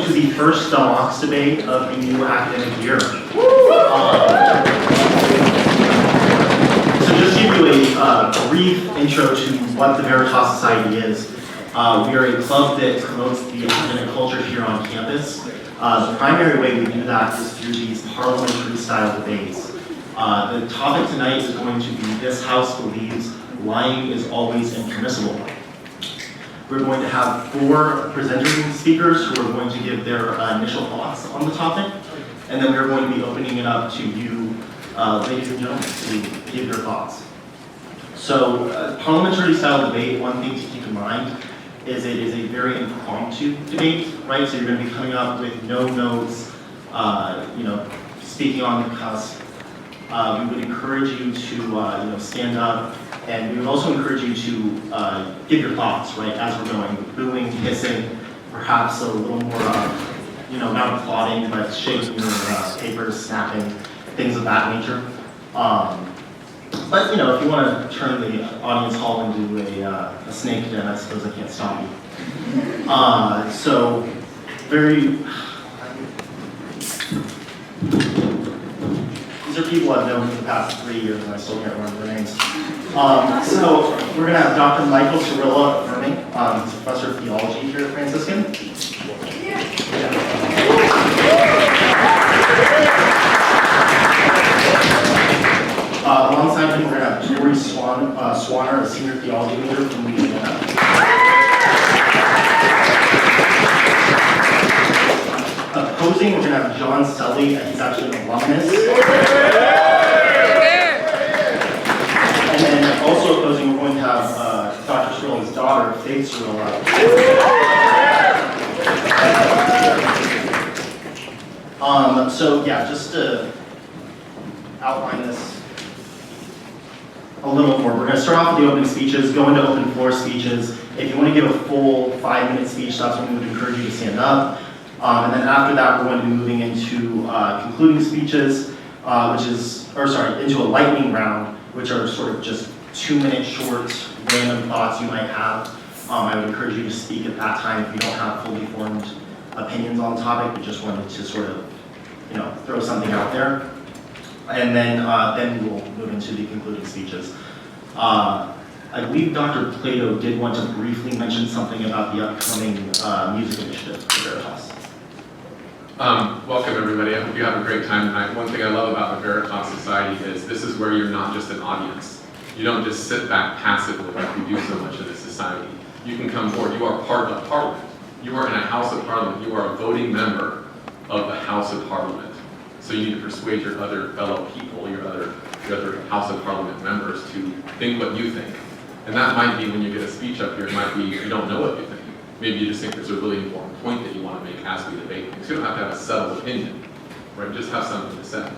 to the first Mox debate of the new academic year. So just to give you a brief intro to what the Veritas Society is. We are a club that promotes the academic culture here on campus. The primary way we do that is through these parliamentary style debates. The topic tonight is going to be "This House believes lying is always impermissible." We're going to have 4 presenting speakers who are going to give their initial thoughts on the topic, and then we're going to be opening it up to you, ladies and gentlemen, to give your thoughts. So, parliamentary style debate, one thing to keep in mind is it is a very impromptu debate, right? So you're going to be coming up with no notes, speaking on the cusp. We would encourage you to, stand up, and we would also encourage you to give your thoughts, right, as we're going, booing, hissing, perhaps a little more, not applauding, but shaking your papers, snapping, things of that nature. But, if you want to turn the audience hall into a snake den, I suppose I can't stop you. These are people I've known for the past 3 years, and I still can't remember their names. So we're going to have Dr. Michael Cirilla affirming. He's a professor of theology here at Franciscan. Alongside him, we're going to have Tori Swanner, a senior theology major from Louisiana. Opposing, we're going to have John Sully, he's actually an alumnus. And then also opposing, we're going to have Dr. Cirilla's daughter, Faith Cirilla. Just to outline this a little more, we're going to start off with the opening speeches, go into open floor speeches. If you want to give a full 5-minute speech, that's when we would encourage you to stand up. And then after that, we're going to be moving into concluding speeches, into a lightning round, which are sort of just 2-minute short, random thoughts you might have. I would encourage you to speak at that time if you don't have fully formed opinions on the topic, but just wanted to sort of, throw something out there. And then we will move into the concluding speeches. I believe Dr. Plato did want to briefly mention something about the upcoming music initiative for Veritas. Welcome everybody. I hope you have a great time tonight. One thing I love about the Veritas Society is this is where you're not just an audience. You don't just sit back passively like we do so much in this society. You can come forward. You are part of Parliament. You are in a House of Parliament. You are a voting member of the House of Parliament. So you need to persuade your other fellow people, your other House of Parliament members to think what you think. And that might be when you get a speech up here, it might be you don't know what you think. Maybe you just think there's a really important point that you want to make as we debate things. You don't have to have a settled opinion, right? Just have something to say,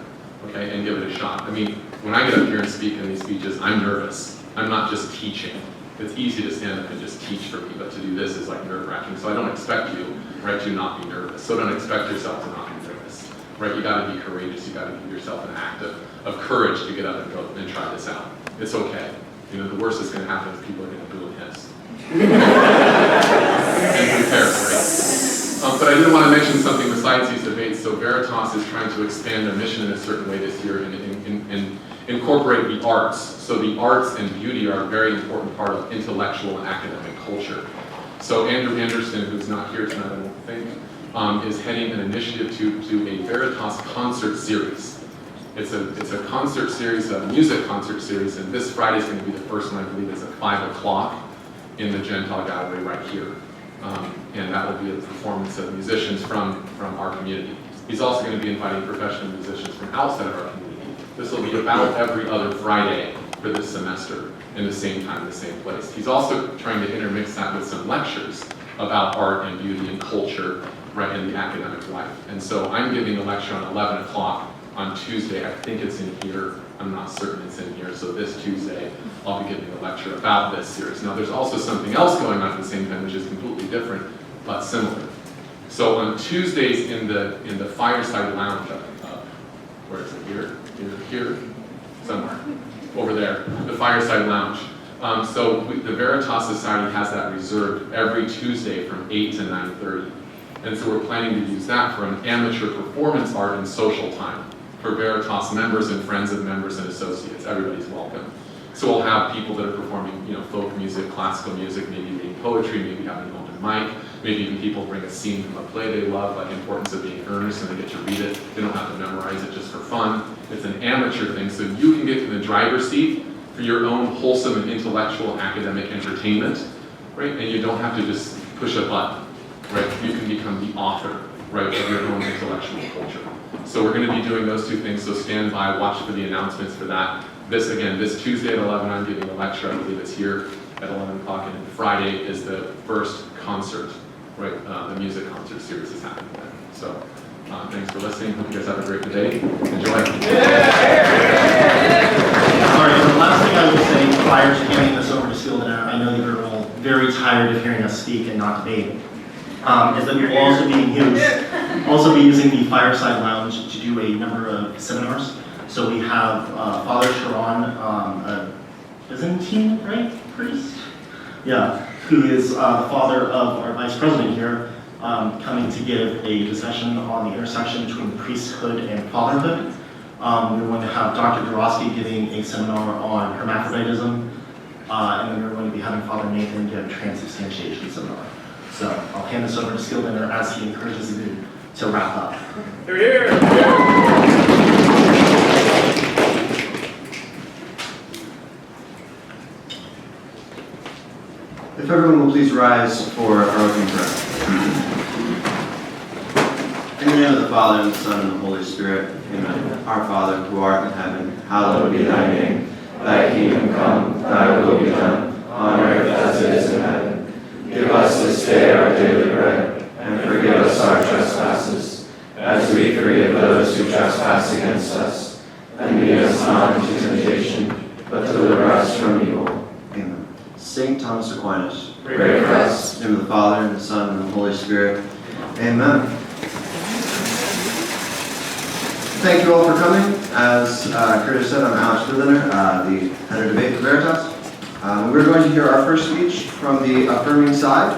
okay, and give it a shot. I mean, when I get up here and speak in these speeches, I'm nervous. I'm not just teaching. It's easy to stand up and just teach for me, but to do this is like nerve-wracking. So I don't expect you, right, to not be nervous. So don't expect yourself to not be nervous, right? You got to be courageous. You got to give yourself an act of courage to get up and go and try this out. It's okay. The worst that's going to happen is people are going to boo and hiss. And prepare for it. But I did want to mention something besides these debates. So Veritas is trying to expand their mission in a certain way this year and incorporate the arts. So the arts and beauty are a very important part of intellectual and academic culture. So Andrew Anderson, who's not here tonight, I don't think, is heading an initiative to a Veritas concert series. It's a concert series, a music concert series, and this Friday is going to be the first one. I believe it's at 5 o'clock in the Gentile Gallery right here. And that will be a performance of musicians from our community. He's also going to be inviting professional musicians from outside of our community. This will be about every other Friday for this semester in the same time, the same place. He's also trying to intermix that with some lectures about art and beauty and culture, right, in the academic life. And so I'm giving a lecture on 11 o'clock on Tuesday. I think it's in here. I'm not certain it's in here. So this Tuesday, I'll be giving a lecture about this series. Now, there's also something else going on at the same time, which is completely different, but similar. So on Tuesdays in the Fireside Lounge, where is it? Here, somewhere, over there, the Fireside Lounge. The Veritas Society has that reserved every Tuesday from 8 to 9:30. And so we're planning to use that for an amateur performance art and social time for Veritas members and friends of members and associates. Everybody's welcome. So we'll have people that are performing, folk music, classical music, maybe reading poetry, maybe having an open mic, maybe even people bring a scene from a play they love, like Importance of Being Earnest, and they get to read it. They don't have to memorize it just for fun. It's an amateur thing, so you can get in the driver's seat for your own wholesome and intellectual academic entertainment, right? And you don't have to just push a button, right? You can become the author, right, of your own intellectual culture. So we're going to be doing those two things, so stand by, watch for the announcements for that. This Tuesday at 11, I'm giving a lecture, I believe it's here at 11 o'clock, and Friday is the first concert, right? The music concert series is happening then. So thanks for listening. Hope you guys have a great day. Enjoy. Sorry, the last thing I will say prior to handing this over to Skilled and I know that you're all very tired of hearing us speak and not debate, is that we will also be using the Fireside Lounge to do a number of seminars. So we have Father Sharon, a Byzantine, right, priest? Yeah, who is the father of our vice president here, coming to give a discussion on the intersection between priesthood and fatherhood. We're going to have Dr. Dorosky giving a seminar on hermaphroditism, and then we're going to be having Father Nathan give a transubstantiation seminar. So I'll hand this over to Skilled as he encourages you to wrap up. If everyone will please rise for our opening prayer. In the name of the Father, and the Son, and the Holy Spirit, amen. Our Father, who art in heaven, hallowed be thy name. Thy kingdom come, thy will be done, on earth as it is in heaven. Give us this day our daily bread, and forgive us our trespasses, as we forgive those who trespass against us. And lead us not into temptation, but deliver us from evil. Amen. Saint Thomas Aquinas, pray for us. In the name of the Father, and the Son, and the Holy Spirit. Amen. Thank you all for coming. As Curtis said, I'm Alex Berliner, the head of debate for Veritas. We're going to hear our first speech from the affirming side.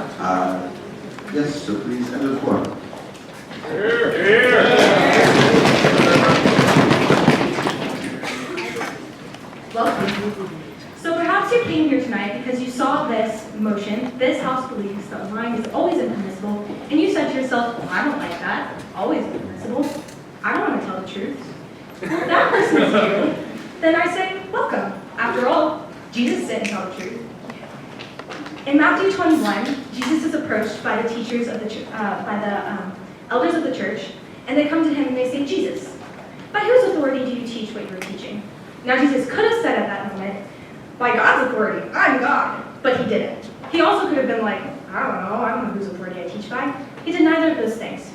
Yes, so please enter the floor. Welcome. So perhaps you came here tonight because you saw this motion, this House believes that lying is always impermissible, and you said to yourself, well, I don't like that, always impermissible. I don't want to tell the truth. Well, if that person is you, then I say, welcome. After all, Jesus didn't tell the truth. In Matthew 21, Jesus is approached by the teachers of the elders of the church, and they come to him and they say, Jesus, by whose authority do you teach what you're teaching? Now Jesus could have said at that moment, by God's authority, I'm God, but he didn't. He also could have been like, I don't know whose authority I teach by. He did neither of those things.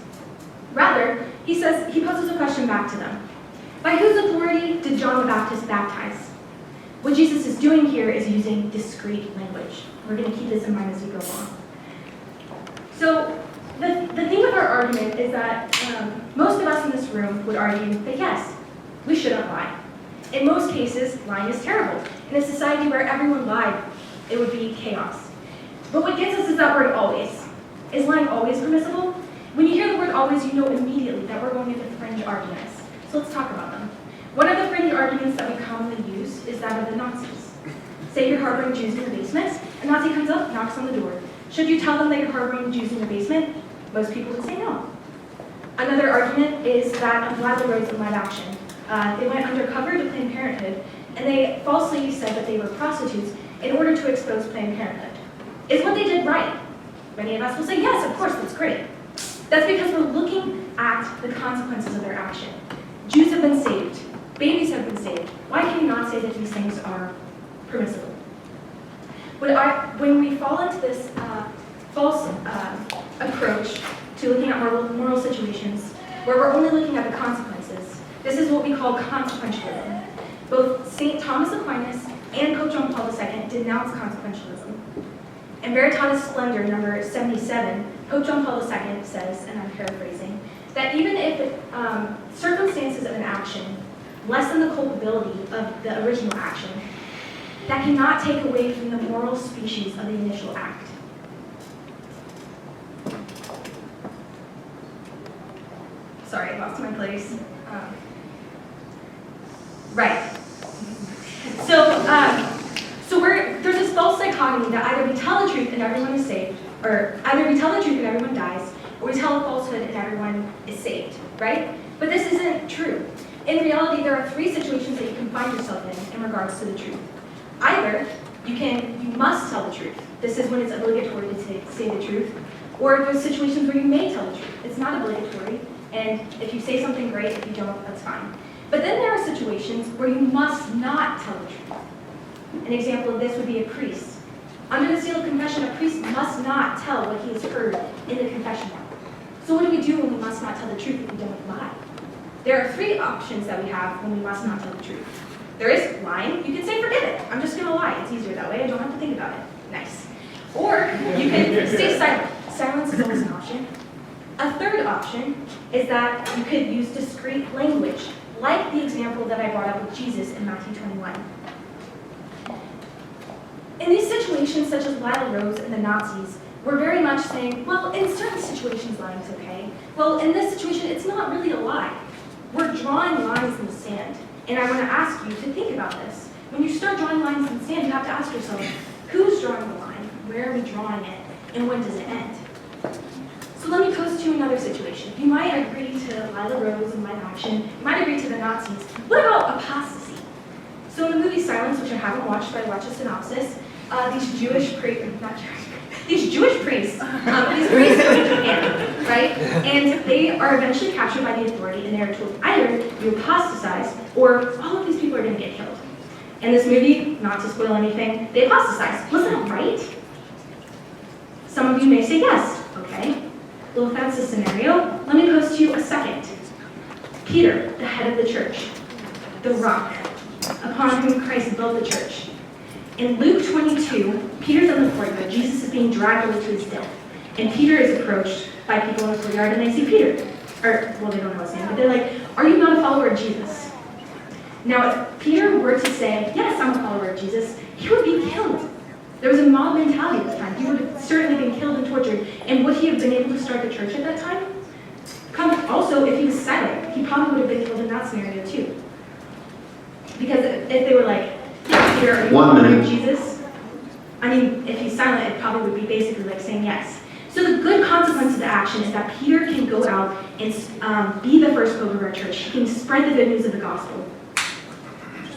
Rather, he poses a question back to them. By whose authority did John the Baptist baptize? What Jesus is doing here is using discrete language. We're going to keep this in mind as we go on. So, the theme of our argument is that most of us in this room would argue that yes, we shouldn't lie. In most cases, lying is terrible. In a society where everyone lied, it would be chaos. But what gets us is that word always. Is lying always permissible? When you hear the word always, you know immediately that we're going into fringe arguments. So let's talk about them. One of the fringe arguments that we commonly use is that of the Nazis. Say you're harboring Jews in your basement, a Nazi comes up, knocks on the door. Should you tell them that you're harboring Jews in your basement? Most people would say no. Another argument is that of libel roads and live action. They went undercover to Planned Parenthood, and they falsely said that they were prostitutes in order to expose Planned Parenthood. Is what they did right? Many of us will say, yes, of course, that's great. That's because we're looking at the consequences of their action. Jews have been saved. Babies have been saved. Why can we not say that these things are permissible? When we fall into this false approach to looking at moral situations, where we're only looking at the consequences, this is what we call consequentialism. Both St. Thomas Aquinas and Pope John Paul II denounce consequentialism. In Veritatis Splendor, number 77, Pope John Paul II says, and I'm paraphrasing, that even if circumstances of an action lessen the culpability of the original action, that cannot take away from the moral species of the initial act. sorry, I lost my place. Right. So there's this false dichotomy that either we tell the truth and everyone is saved, or either we tell the truth and everyone dies, or we tell a falsehood and everyone is saved, right? But this isn't true. In reality, there are three situations that you can find yourself in regards to the truth. Either you must tell the truth. This is when it's obligatory to say the truth. Or there's situations where you may tell the truth. It's not obligatory, and if you say something, great. If you don't, that's fine. But then there are situations where you must not tell the truth. An example of this would be a priest. Under the seal of confession, a priest must not tell what he has heard in the confession hall. So what do we do when we must not tell the truth if we don't lie? There are three options that we have when we must not tell the truth. There is lying. You can say, forget it. I'm just going to lie. It's easier that way. I don't have to think about it. Nice. Or you can stay silent. Silence is always an option. A third option is that you could use discreet language, like the example that I brought up with Jesus in Matthew 21. In these situations, such as Lila Rose and the Nazis, we're very much saying, well, in certain situations, lying is okay. Well, in this situation, it's not really a lie. We're drawing lines in the sand. And I want to ask you to think about this. When you start drawing lines in the sand, you have to ask yourself, who's drawing the line? Where are we drawing it? And when does it end? So let me pose to you another situation. You might agree to Lila Rose and live action. You might agree to the Nazis. What about apostasy? So in the movie Silence, which I haven't watched, but I watched a synopsis, these Jewish priests go to Japan, right? And they are eventually captured by the authority, and they are told either you apostatize or all of these people are going to get killed. In this movie, not to spoil anything, they apostatize. Was that right? Some of you may say yes. Okay. Well, if that's the scenario, let me pose to you a second. Peter, the head of the church, the rock, upon whom Christ built the church. In Luke 22, Peter's in the courtyard. Jesus is being dragged over to his death. And Peter is approached by people in the courtyard, and they see Peter. They don't know his name, but they're like, are you not a follower of Jesus? Now, if Peter were to say, yes, I'm a follower of Jesus, he would be killed. There was a mob mentality at the time. He would have certainly been killed and tortured. And would he have been able to start the church at that time? Also, if he was silent, he probably would have been killed in that scenario too. Because if they were like, yeah, Peter, are you a follower of Jesus? I mean, if he's silent, it probably would be basically like saying yes. So the good consequence of the action is that Peter can go out and be the first pope of our church. He can spread the good news of the gospel.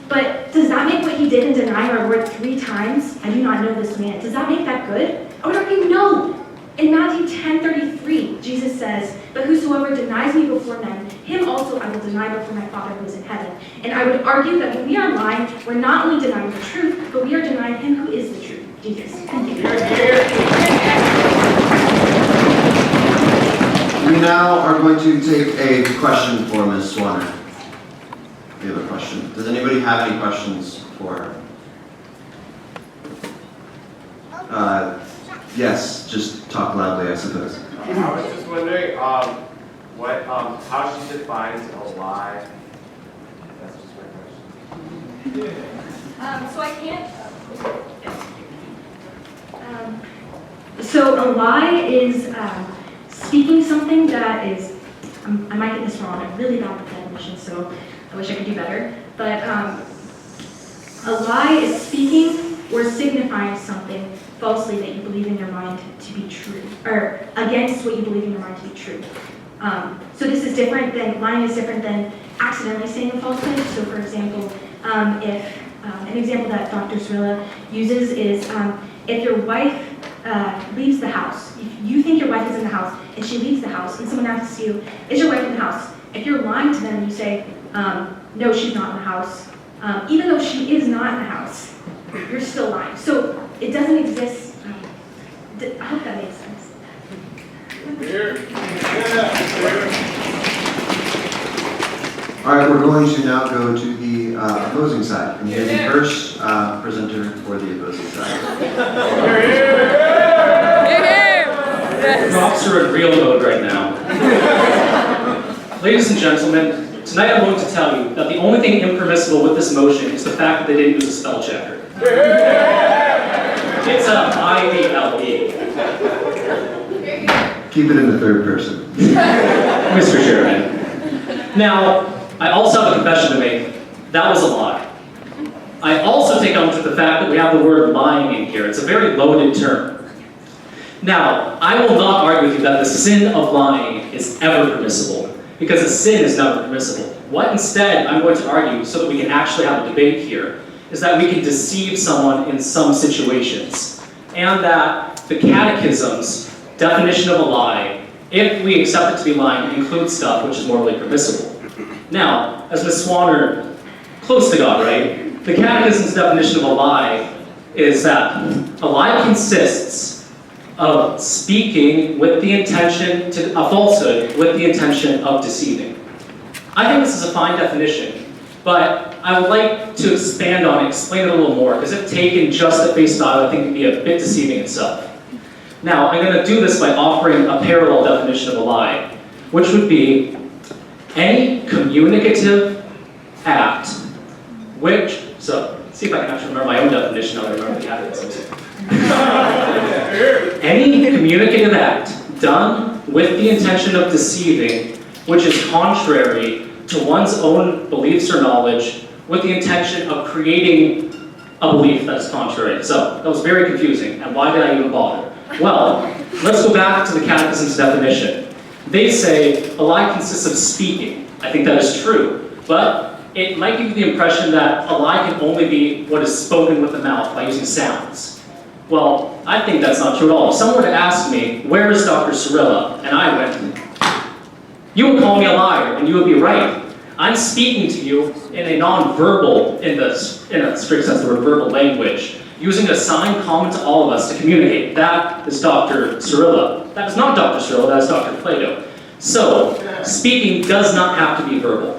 But does that make what he did in denying our Lord 3 times? I do not know this man. Does that make that good? I would argue no. In Matthew 10:33, Jesus says, but whosoever denies me before men, him also I will deny before my Father who is in heaven. And I would argue that when we are lying, we're not only denying the truth, but we are denying him who is the truth, Jesus. Thank you. We now are going to take a question for Ms. Swanner. We have a question. Does anybody have any questions for her? Yes, just talk loudly, I suppose. I was just wondering how she defines a lie. That's just my question. So I can't. So a lie is speaking something that is. I might get this wrong. I'm really bad with definition, so I wish I could do better. But a lie is speaking or signifying something falsely that you believe in your mind to be true, or against what you believe in your mind to be true. So this is different than, lying is different than accidentally saying a falsehood. So for example, if an example that Dr. Srilla uses is if your wife leaves the house, if you think your wife is in the house and she leaves the house and someone asks you, is your wife in the house? If you're lying to them and you say, no, she's not in the house, even though she is not in the house, you're still lying. So it doesn't exist. I hope that makes sense. All right, we're going to now go to the opposing side. And here's the first presenter for the opposing side. Props are in real mode right now. Ladies and gentlemen, tonight I'm going to tell you that the only thing impermissible with this motion is the fact that they didn't use a spell checker. It's a IVLE. Keep it in the third person. Mr. Chairman. Now, I also have a confession to make. That was a lie. I also take umbrage with the fact that we have the word lying in here. It's a very loaded term. Now, I will not argue with you that the sin of lying is ever permissible, because a sin is never permissible. What instead I'm going to argue, so that we can actually have a debate here, is that we can deceive someone in some situations, and that the Catechism's definition of a lie, if we accept it to be lying, includes stuff which is morally permissible. Now, as Ms. Swanner, close to God, right? The Catechism's definition of a lie is that a lie consists of speaking with the intention to, a falsehood with the intention of deceiving. I think this is a fine definition, but I would like to expand on it, explain it a little more, because if taken just at face value, I think it can be a bit deceiving itself. Now, I'm going to do this by offering a parallel definition of a lie, which would be any communicative act which, so, see if I can actually remember my own definition, now that I remember the Catechism. Any communicative act done with the intention of deceiving, which is contrary to one's own beliefs or knowledge, with the intention of creating a belief that is contrary. So, that was very confusing, and why did I even bother? Well, let's go back to the Catechism's definition. They say a lie consists of speaking. I think that is true, but it might give you the impression that a lie can only be what is spoken with the mouth by using sounds. Well, I think that's not true at all. If someone were to ask me, where is Dr. Cirilla? And I went, you would call me a liar, and you would be right. I'm speaking to you in a non-verbal, in a strict sense of the word, verbal language, using a sign common to all of us to communicate. That is Dr. Cirilla. That is not Dr. Cirilla, that is Dr. Plato. So, speaking does not have to be verbal.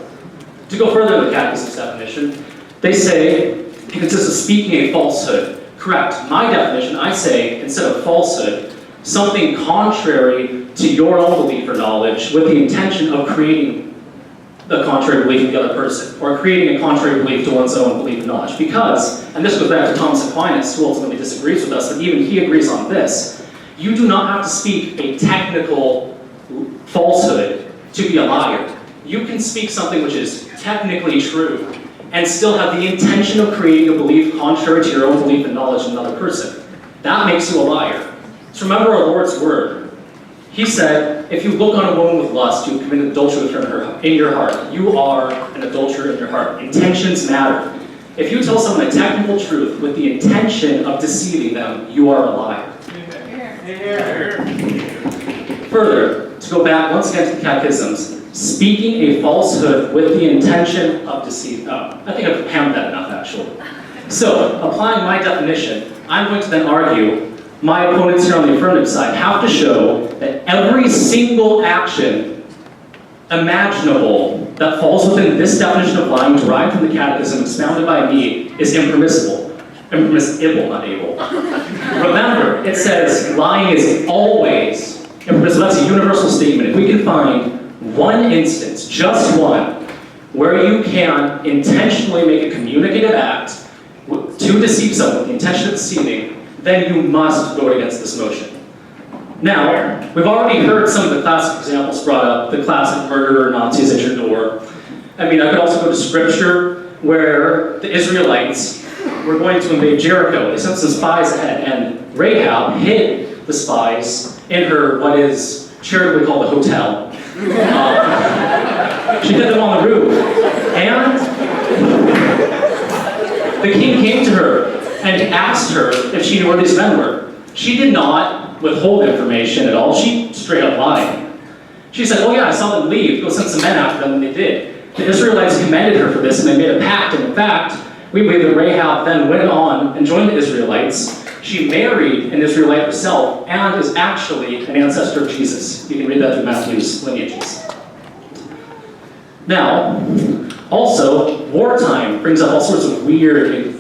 To go further in the Catechism's definition, they say it consists of speaking a falsehood. Correct. My definition, I say, instead of falsehood, something contrary to your own belief or knowledge with the intention of creating the contrary belief of the other person, or creating a contrary belief to one's own belief and knowledge. Because, and this goes back to Thomas Aquinas, who ultimately disagrees with us, but even he agrees on this, you do not have to speak a technical falsehood to be a liar. You can speak something which is technically true and still have the intention of creating a belief contrary to your own belief and knowledge of another person. That makes you a liar. So remember our Lord's word. He said, if you look on a woman with lust, you commit adultery with her in your heart. You are an adulterer in your heart. Intentions matter. If you tell someone a technical truth with the intention of deceiving them, you are a liar. Further, to go back once again to the Catechisms, speaking a falsehood with the intention of deceiving. I think I've hammered that enough, actually. So, applying my definition, I'm going to then argue my opponents here on the affirmative side have to show that every single action imaginable that falls within this definition of lying derived from the Catechism expounded by me is impermissible. Impermissible, not able. Remember, it says lying is always impermissible. That's a universal statement. If we can find one instance, just one, where you can intentionally make a communicative act to deceive someone with the intention of deceiving, then you must vote against this motion. Now, we've already heard some of the classic examples brought up, the classic murderer, Nazis at your door. I mean, I could also go to scripture where the Israelites were going to invade Jericho. They sent some spies ahead, and Rahab hid the spies in her, what is charitably called a hotel. She hid them on the roof. And the king came to her and asked her if she knew where these men were. She did not withhold information at all. She straight up lied. She said, oh yeah, I saw them leave. Go send some men after them, and they did. The Israelites commended her for this, and they made a pact. And in fact, we believe that Rahab then went on and joined the Israelites. She married an Israelite herself and is actually an ancestor of Jesus. You can read that through Matthew's lineages. Now, also, wartime brings up all sorts of weird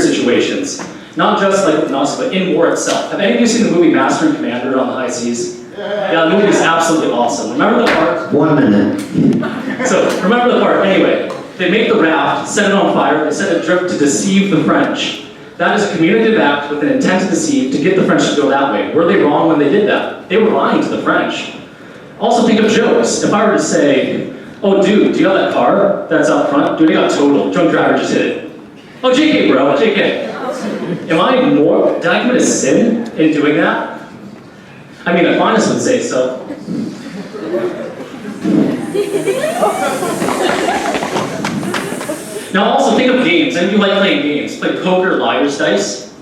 situations. Not just like with Nazis, but in war itself. Have any of you seen the movie Master and Commander on the High Seas? Yeah, the movie is absolutely awesome. Remember the part? 1 minute. So, remember the part. Anyway, they make the raft, set it on fire, they set it adrift to deceive the French. That is a communicative act with an intent to deceive, to get the French to go that way. Were they wrong when they did that? They were lying to the French. Also think of jokes. If I were to say, Oh, dude, do you have that car that's out front? Dude, it got totaled. Drunk driver just hit it. Oh, JK, bro, JK. Did I commit a sin in doing that? I mean, Aquinas would say so. Now also think of games, and you like playing games. Play poker, liar's dice.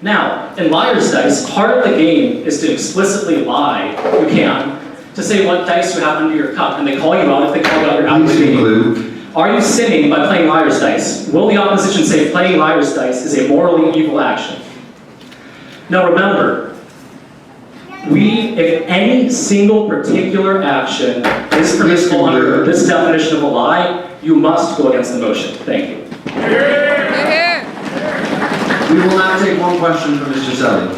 Now, in liar's dice, part of the game is to explicitly lie, you can, to say what dice you have under your cup, and they call you out if they call you out your application. Are you sinning by playing liar's dice? Will the opposition say playing liar's dice is a morally evil action? Now remember, if any single particular action is permissible under this definition of a lie, you must go against the motion. Thank you. We will now take one question from Mr. Selly.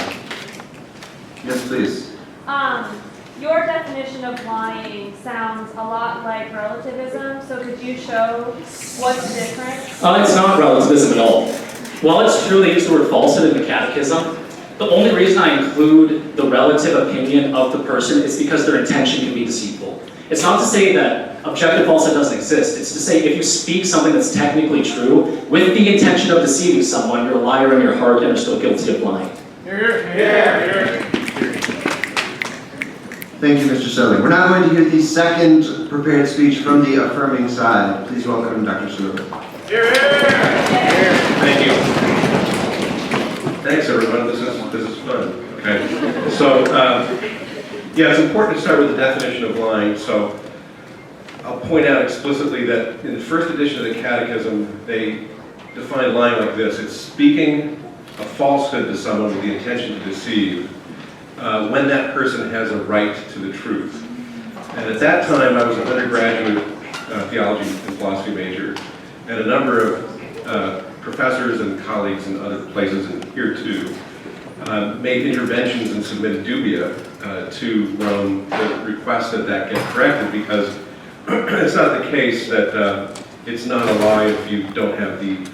Yes, please. Your definition of lying sounds a lot like relativism, so could you show what's different? It's not relativism at all. While it's true they use the word falsehood in the catechism, the only reason I include the relative opinion of the person is because their intention can be deceitful. It's not to say that objective falsehood doesn't exist. It's to say if you speak something that's technically true with the intention of deceiving someone, you're a liar in your heart and are still guilty of lying. Thank you, Mr. Selly. We're now going to hear the second prepared speech from the affirming side. Please welcome Dr. Stewart. Thank you. Thanks, everyone. This is fun. Okay. So, yeah, it's important to start with the definition of lying. So, I'll point out explicitly that in the first edition of the Catechism, they define lying like this: it's speaking a falsehood to someone with the intention to deceive, when that person has a right to the truth. And at that time, I was an undergraduate theology and philosophy major, and a number of professors and colleagues in other places, and here too, made interventions and submitted dubia to Rome to request that get corrected, because it's not the case that it's not a lie if you don't have the,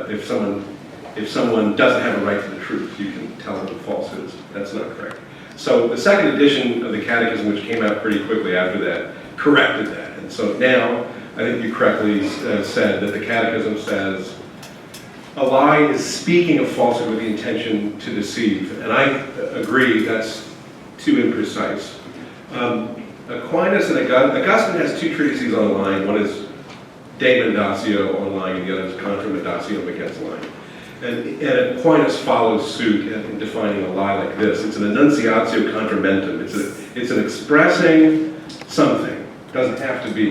if someone doesn't have a right to the truth, you can tell them falsehoods. That's not correct. So the second edition of the Catechism, which came out pretty quickly after that, corrected that. And so now, I think you correctly said that the Catechism says, a lie is speaking a falsehood with the intention to deceive. And I agree, that's too imprecise. Aquinas and Augustine has two treatises on lying. One is De Mendatio on lying, and the other is Contra Mendatio against lying. And Aquinas follows suit in defining a lie like this. It's an enunciatio contra mentem. It's an expressing something. It doesn't have to be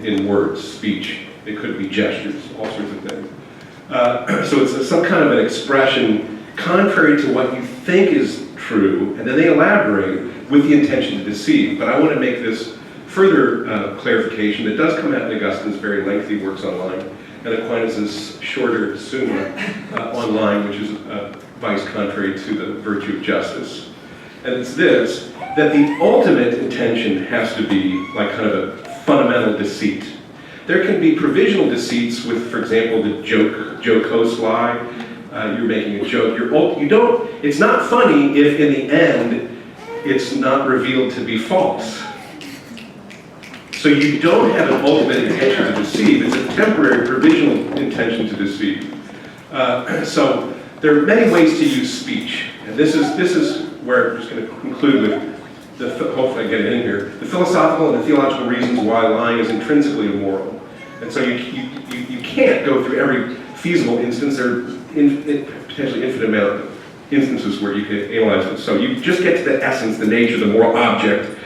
in words, speech. It could be gestures, all sorts of things. So it's some kind of an expression contrary to what you think is true, and then they elaborate with the intention to deceive. But I want to make this further clarification that does come out in Augustine's very lengthy works on lying, and Aquinas' shorter Summa on lying, which is vice contrary to the virtue of justice. And it's this, that the ultimate intention has to be like kind of a fundamental deceit. There can be provisional deceits with, for example, the jocose lie. You're making a joke. It's not funny if in the end it's not revealed to be false. So you don't have an ultimate intention to deceive. It's a temporary provisional intention to deceive. So there are many ways to use speech. And this is where I'm just going to conclude with hopefully I get it in here, the philosophical and the theological reasons why lying is intrinsically immoral. And so you can't go through every feasible instance. There are potentially infinite amount of instances where you can analyze it. So you just get to the essence, the nature, the moral object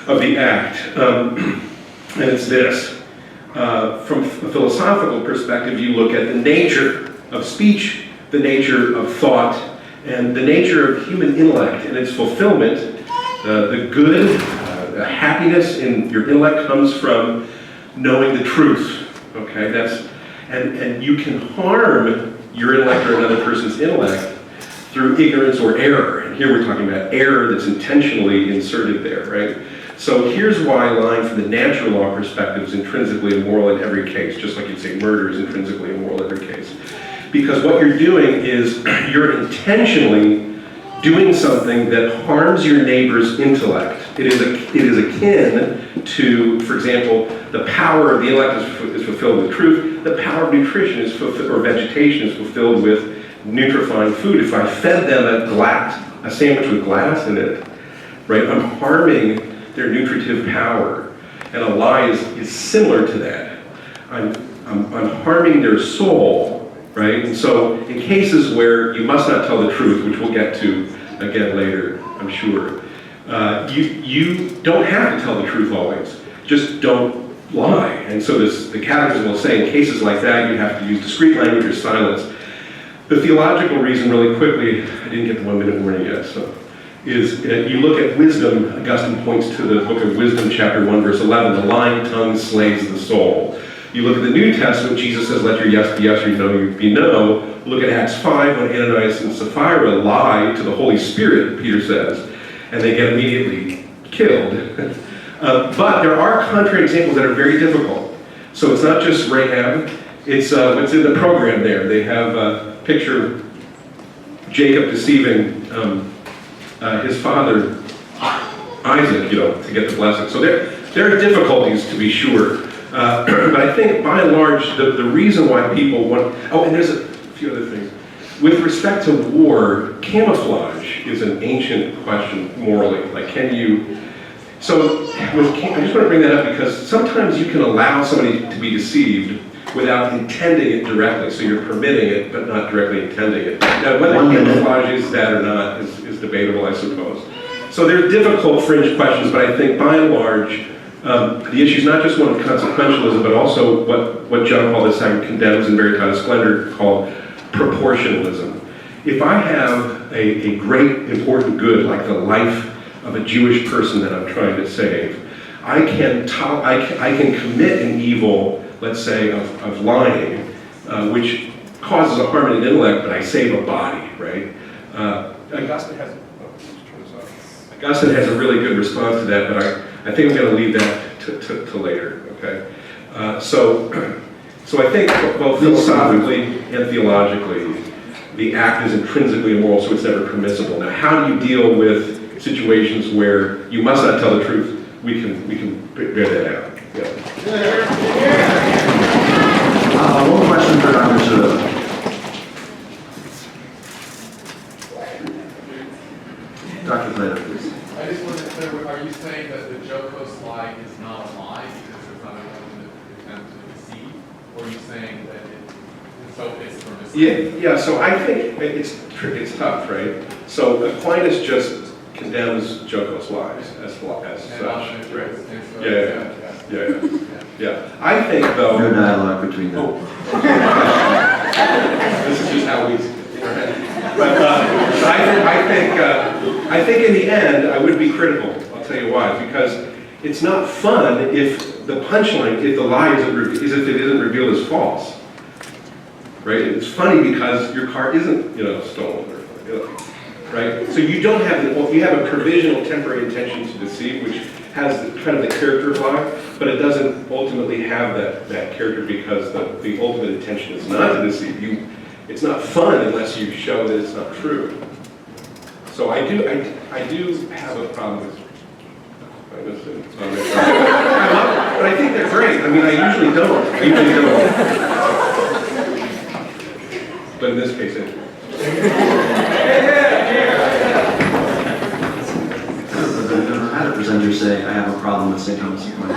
of the act. And it's this. From a philosophical perspective, you look at the nature of speech, the nature of thought, and the nature of human intellect and its fulfillment. The good, the happiness in your intellect comes from knowing the truth. Okay, and you can harm your intellect or another person's intellect through ignorance or error. And here we're talking about error that's intentionally inserted there, right? So here's why lying from the natural law perspective is intrinsically immoral in every case, just like you'd say murder is intrinsically immoral in every case. Because what you're doing is you're intentionally doing something that harms your neighbor's intellect. It is akin to, for example, the power of the intellect is fulfilled with truth. The power of nutrition is fulfilled, or vegetation is fulfilled with nutrifying food. If I fed them a sandwich with glass in it, right, I'm harming their nutritive power. And a lie is similar to that. I'm harming their soul, right? And so in cases where you must not tell the truth, which we'll get to again later, I'm sure, you don't have to tell the truth always. Just don't lie. And so the catechism will say in cases like that, you have to use discreet language or silence. The theological reason, really quickly, I didn't get the 1 minute warning yet, so, is you look at wisdom. Augustine points to the book of Wisdom, chapter 1, verse 11, the lying tongue slays the soul. You look at the New Testament, Jesus says, let your yes be yes, your no be no. Look at Acts 5, when Ananias and Sapphira lie to the Holy Spirit, Peter says, and they get immediately killed. But there are contrary examples that are very difficult. So it's not just Rahab, it's what's in the program there. They have picture Jacob deceiving his father, Isaac, to get the blessing. So there are difficulties, to be sure. But I think, by and large, the reason why people want... Oh, and there's a few other things. With respect to war, camouflage is an ancient question morally. Like, can you... So, I just want to bring that up because sometimes you can allow somebody to be deceived without intending it directly. So you're permitting it, but not directly intending it. Now, whether camouflage is that or not is debatable, I suppose. So there are difficult fringe questions, but I think, by and large, the issue is not just one of consequentialism, but also what John Paul II condemns in Veritas Splendor called proportionalism. If I have a great important good, like the life of a Jewish person that I'm trying to save, I can commit an evil, let's say, of lying, which causes a harm in the intellect, but I save a body, right? Augustine has a really good response to that, but I think I'm going to leave that to later, okay? So I think both philosophically and theologically, the act is intrinsically immoral, so it's never permissible. Now, how do you deal with situations where you must not tell the truth? We can bear that out. Yeah. One question for Dr. Schill. Dr. Plato, please. I just wanted to clear, are you saying that the Jocose lie is not a lie because there's not an ultimate attempt to deceive? Or are you saying that it's permissible? Yeah, so I think it's tough, right? So Aquinas just condemns Jocose lies as such. Right? Yeah. I think, though... No dialogue between them. This is just how we... But I think in the end, I would be critical. I'll tell you why. Because it's not fun if the punchline, if the lie is if it isn't revealed as false. Right? It's funny because your car isn't, stolen. Right? So you don't have you have a provisional temporary intention to deceive, which has kind of the character of lie, but it doesn't ultimately have that character because the ultimate intention is not to deceive you. It's not fun unless you show that it's not true. So I do have a problem with but I think they're great. I mean, I usually don't. But in this case, anyway. I've never had a presenter say, I have a problem with St. Thomas Aquinas.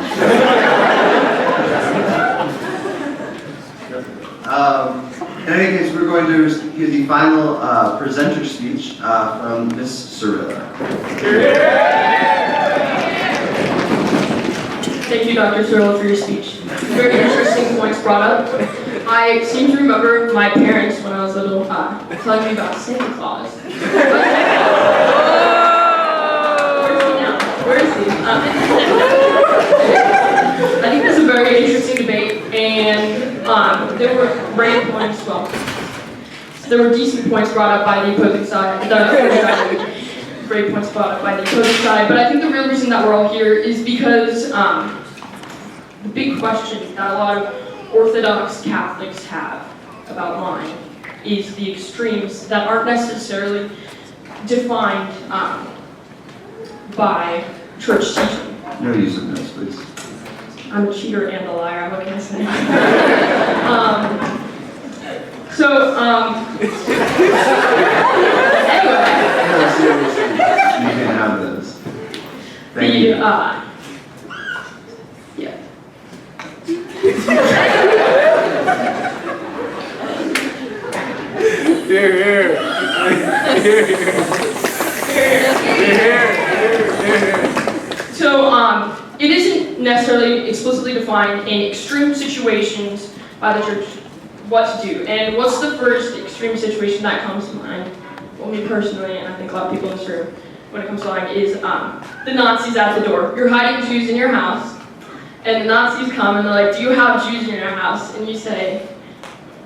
In any case, we're going to hear the final presenter speech from Ms. Cirilla. Thank you, Dr. Cirilla, for your speech. Very interesting points brought up. I seem to remember my parents, when I was little, telling me about Santa Claus. Where is he? I think that's a very interesting debate, and there were great points, there were decent points brought up by the opposing side, great points brought up by the opposing side, but I think the real reason that we're all here is because the big question that a lot of Orthodox Catholics have about lying is the extremes that aren't necessarily defined by church teaching. No use of notes, please. I'm a cheater and a liar, what can I say? Anyway. No, seriously, you can have those. Thank you. Yeah. So, it isn't necessarily explicitly defined in extreme situations by the church what to do. And what's the first extreme situation that comes to mind? Well, me personally, and I think a lot of people in this room, when it comes to mind, is the Nazis at the door. You're hiding Jews in your house, and the Nazis come and they're like, do you have Jews in your house? And you say,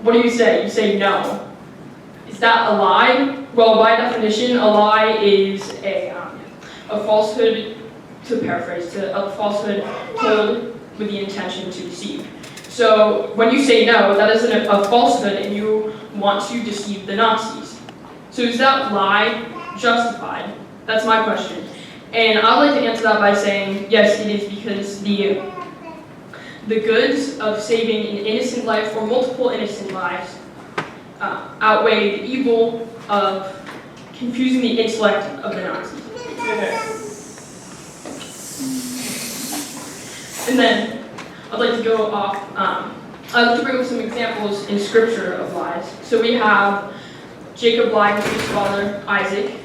what do you say? You say no. Is that a lie? Well, by definition, a lie is a falsehood, to paraphrase, a falsehood told with the intention to deceive. So when you say no, that isn't a falsehood and you want to deceive the Nazis. So is that lie justified? That's my question. And I'd like to answer that by saying, yes, it is, because the goods of saving an innocent life or multiple innocent lives outweigh the evil of confusing the intellect of the Nazis. And then I'd like to go off, I'd like to bring up some examples in scripture of lies. So we have Jacob lying to his father, Isaac.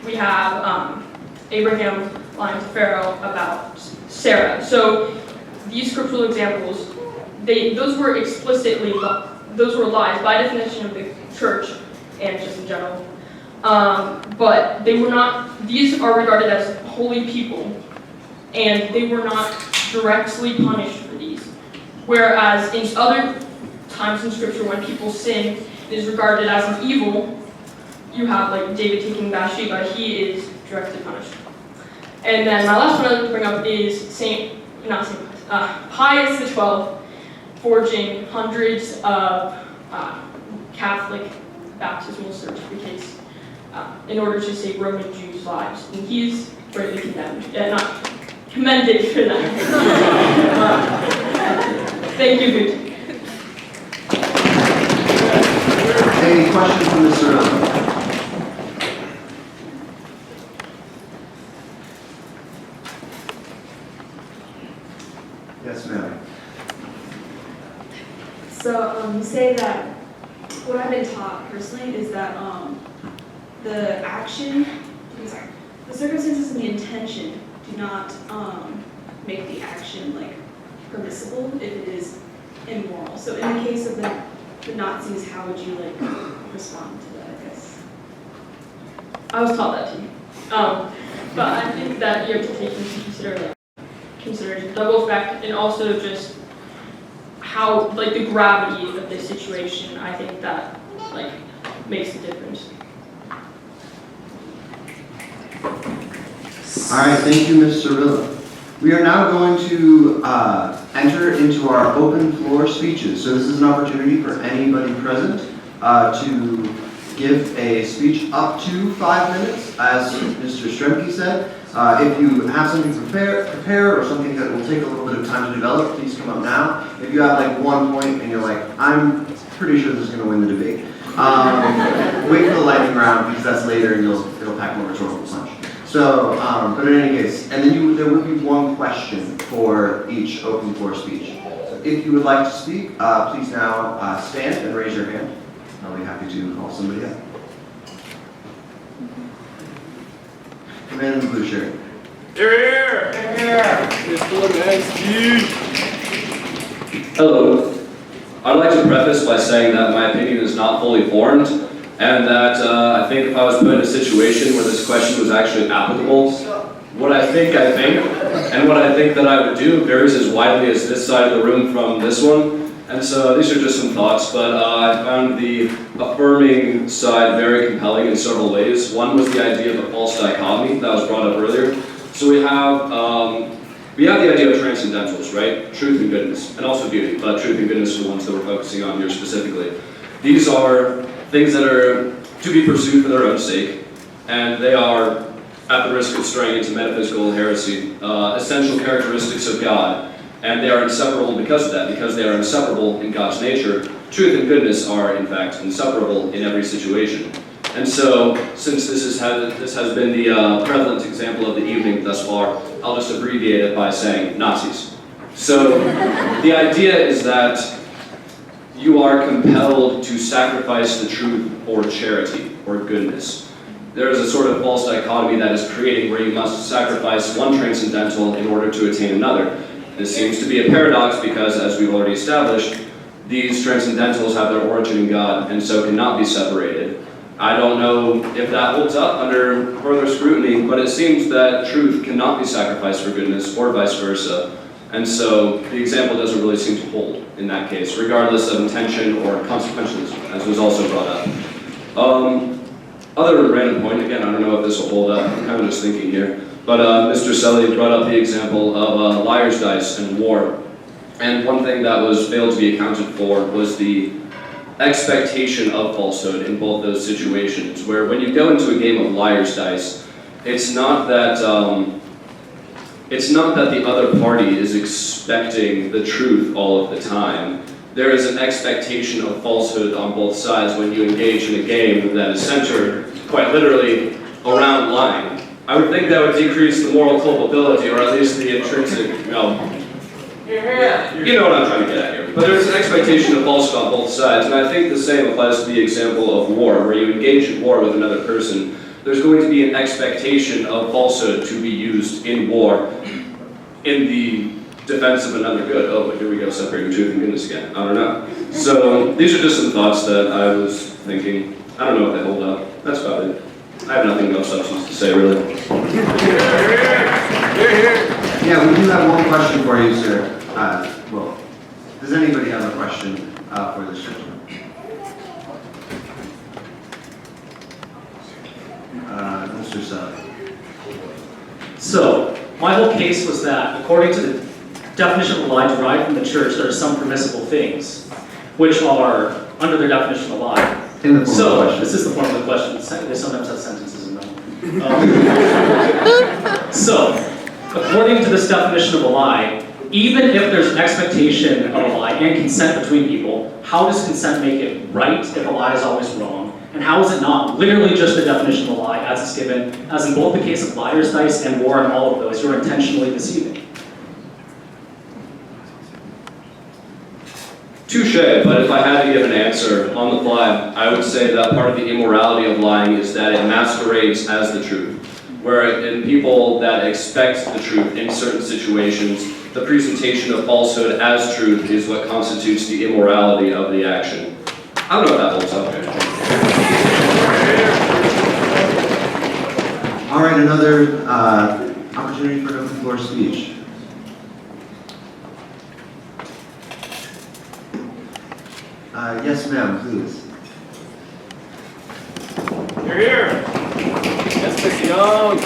We have Abraham lying to Pharaoh about Sarah. So these scriptural examples, those were lies by definition of the church and just in general. But they were not, these are regarded as holy people, and they were not directly punished for these. Whereas in other times in scripture when people sin, it is regarded as an evil. You have like David taking Bathsheba, he is directly punished. And then my last one I'd like to bring up is Pius XII forging hundreds of Catholic baptismal certificates in order to save Roman Jews' lives. And he's greatly condemned, not commended for that. Thank you, Boot. Any questions from Mr. Earl? Yes, ma'am. So you say that what I've been taught personally is that the action, the circumstances and the intention do not make the action like permissible if it is immoral. So in the case of the Nazis, how would you like respond to that, I guess? I was taught that too. But I think that you have to take into consideration double effect and also just how, like, the gravity of the situation. I think that, like, makes a difference. All right, thank you, Ms. Cirilla. We are now going to enter into our open floor speeches. So this is an opportunity for anybody present to give a speech up to 5 minutes, as Mr. Stremke said. If you have something prepared or something that will take a little bit of time to develop, please come up now. If you have like one point and you're like, I'm pretty sure this is going to win the debate, wait for the lightning round because that's later and it'll pack more rhetorical punch. So, but in any case, and then there will be one question for each open floor speech. So if you would like to speak, please now stand and raise your hand. I'll be happy to call somebody up. Man in the blue shirt. Here! Hello. I'd like to preface by saying that my opinion is not fully formed, and that I think if I was put in a situation where this question was actually applicable, what I think, and what I think that I would do varies as widely as this side of the room from this one. And so these are just some thoughts, but I found the affirming side very compelling in several ways. One was the idea of a false dichotomy that was brought up earlier. So we have the idea of transcendentals, right? Truth and goodness, and also beauty, but truth and goodness are the ones that we're focusing on here specifically. These are things that are to be pursued for their own sake, and they are at the risk of straying into metaphysical heresy, essential characteristics of God, and they are inseparable because of that, because they are inseparable in God's nature. Truth and goodness are, in fact, inseparable in every situation. And so, since this has been the prevalent example of the evening thus far, I'll just abbreviate it by saying Nazis. So, the idea is that you are compelled to sacrifice the truth or charity or goodness. There is a sort of false dichotomy that is creating where you must sacrifice one transcendental in order to attain another. This seems to be a paradox because, as we've already established, these transcendentals have their origin in God and so cannot be separated. I don't know if that holds up under further scrutiny, but it seems that truth cannot be sacrificed for goodness or vice versa. And so the example doesn't really seem to hold in that case, regardless of intention or consequentialism, as was also brought up. Other random point, again, I don't know if this will hold up, I'm kind of just thinking here, but Mr. Selly brought up the example of liar's dice and war. And one thing that was failed to be accounted for was the expectation of falsehood in both those situations, where when you go into a game of liar's dice, it's not that the other party is expecting the truth all of the time. There is an expectation of falsehood on both sides when you engage in a game that is centered, quite literally, around lying. I would think that would decrease the moral culpability, or at least the intrinsic, you know what I'm trying to get at here. But there's an expectation of falsehood on both sides, and I think the same applies to the example of war, where you engage in war with another person. There's going to be an expectation of falsehood to be used in war in the defense of another good. Oh, here we go, separating truth and goodness again. I don't know. So these are just some thoughts that I was thinking. I don't know if they hold up. That's about it. I have nothing of substance to say, really. Yeah, we do have one question for you, sir. Well, does anybody have a question for this gentleman? Mr. Sutton. So, my whole case was that, according to the definition of a lie derived from the church, there are some permissible things, which are under their definition of a lie. So, this is the form of the question. They sometimes have sentences in them. So, according to this definition of a lie, even if there's an expectation of a lie and consent between people, how does consent make it right if a lie is always wrong? And how is it not literally just the definition of a lie as it's given, as in both the case of liar's dice and war and all of those, you're intentionally deceiving? Touche, but if I had to give an answer on the fly, I would say that part of the immorality of lying is that it masquerades as the truth. Where in people that expect the truth in certain situations, the presentation of falsehood as truth is what constitutes the immorality of the action. I don't know if that holds up. All right, another opportunity for an open floor speech. Yes, ma'am, please. You're here. Yes, Miss Young.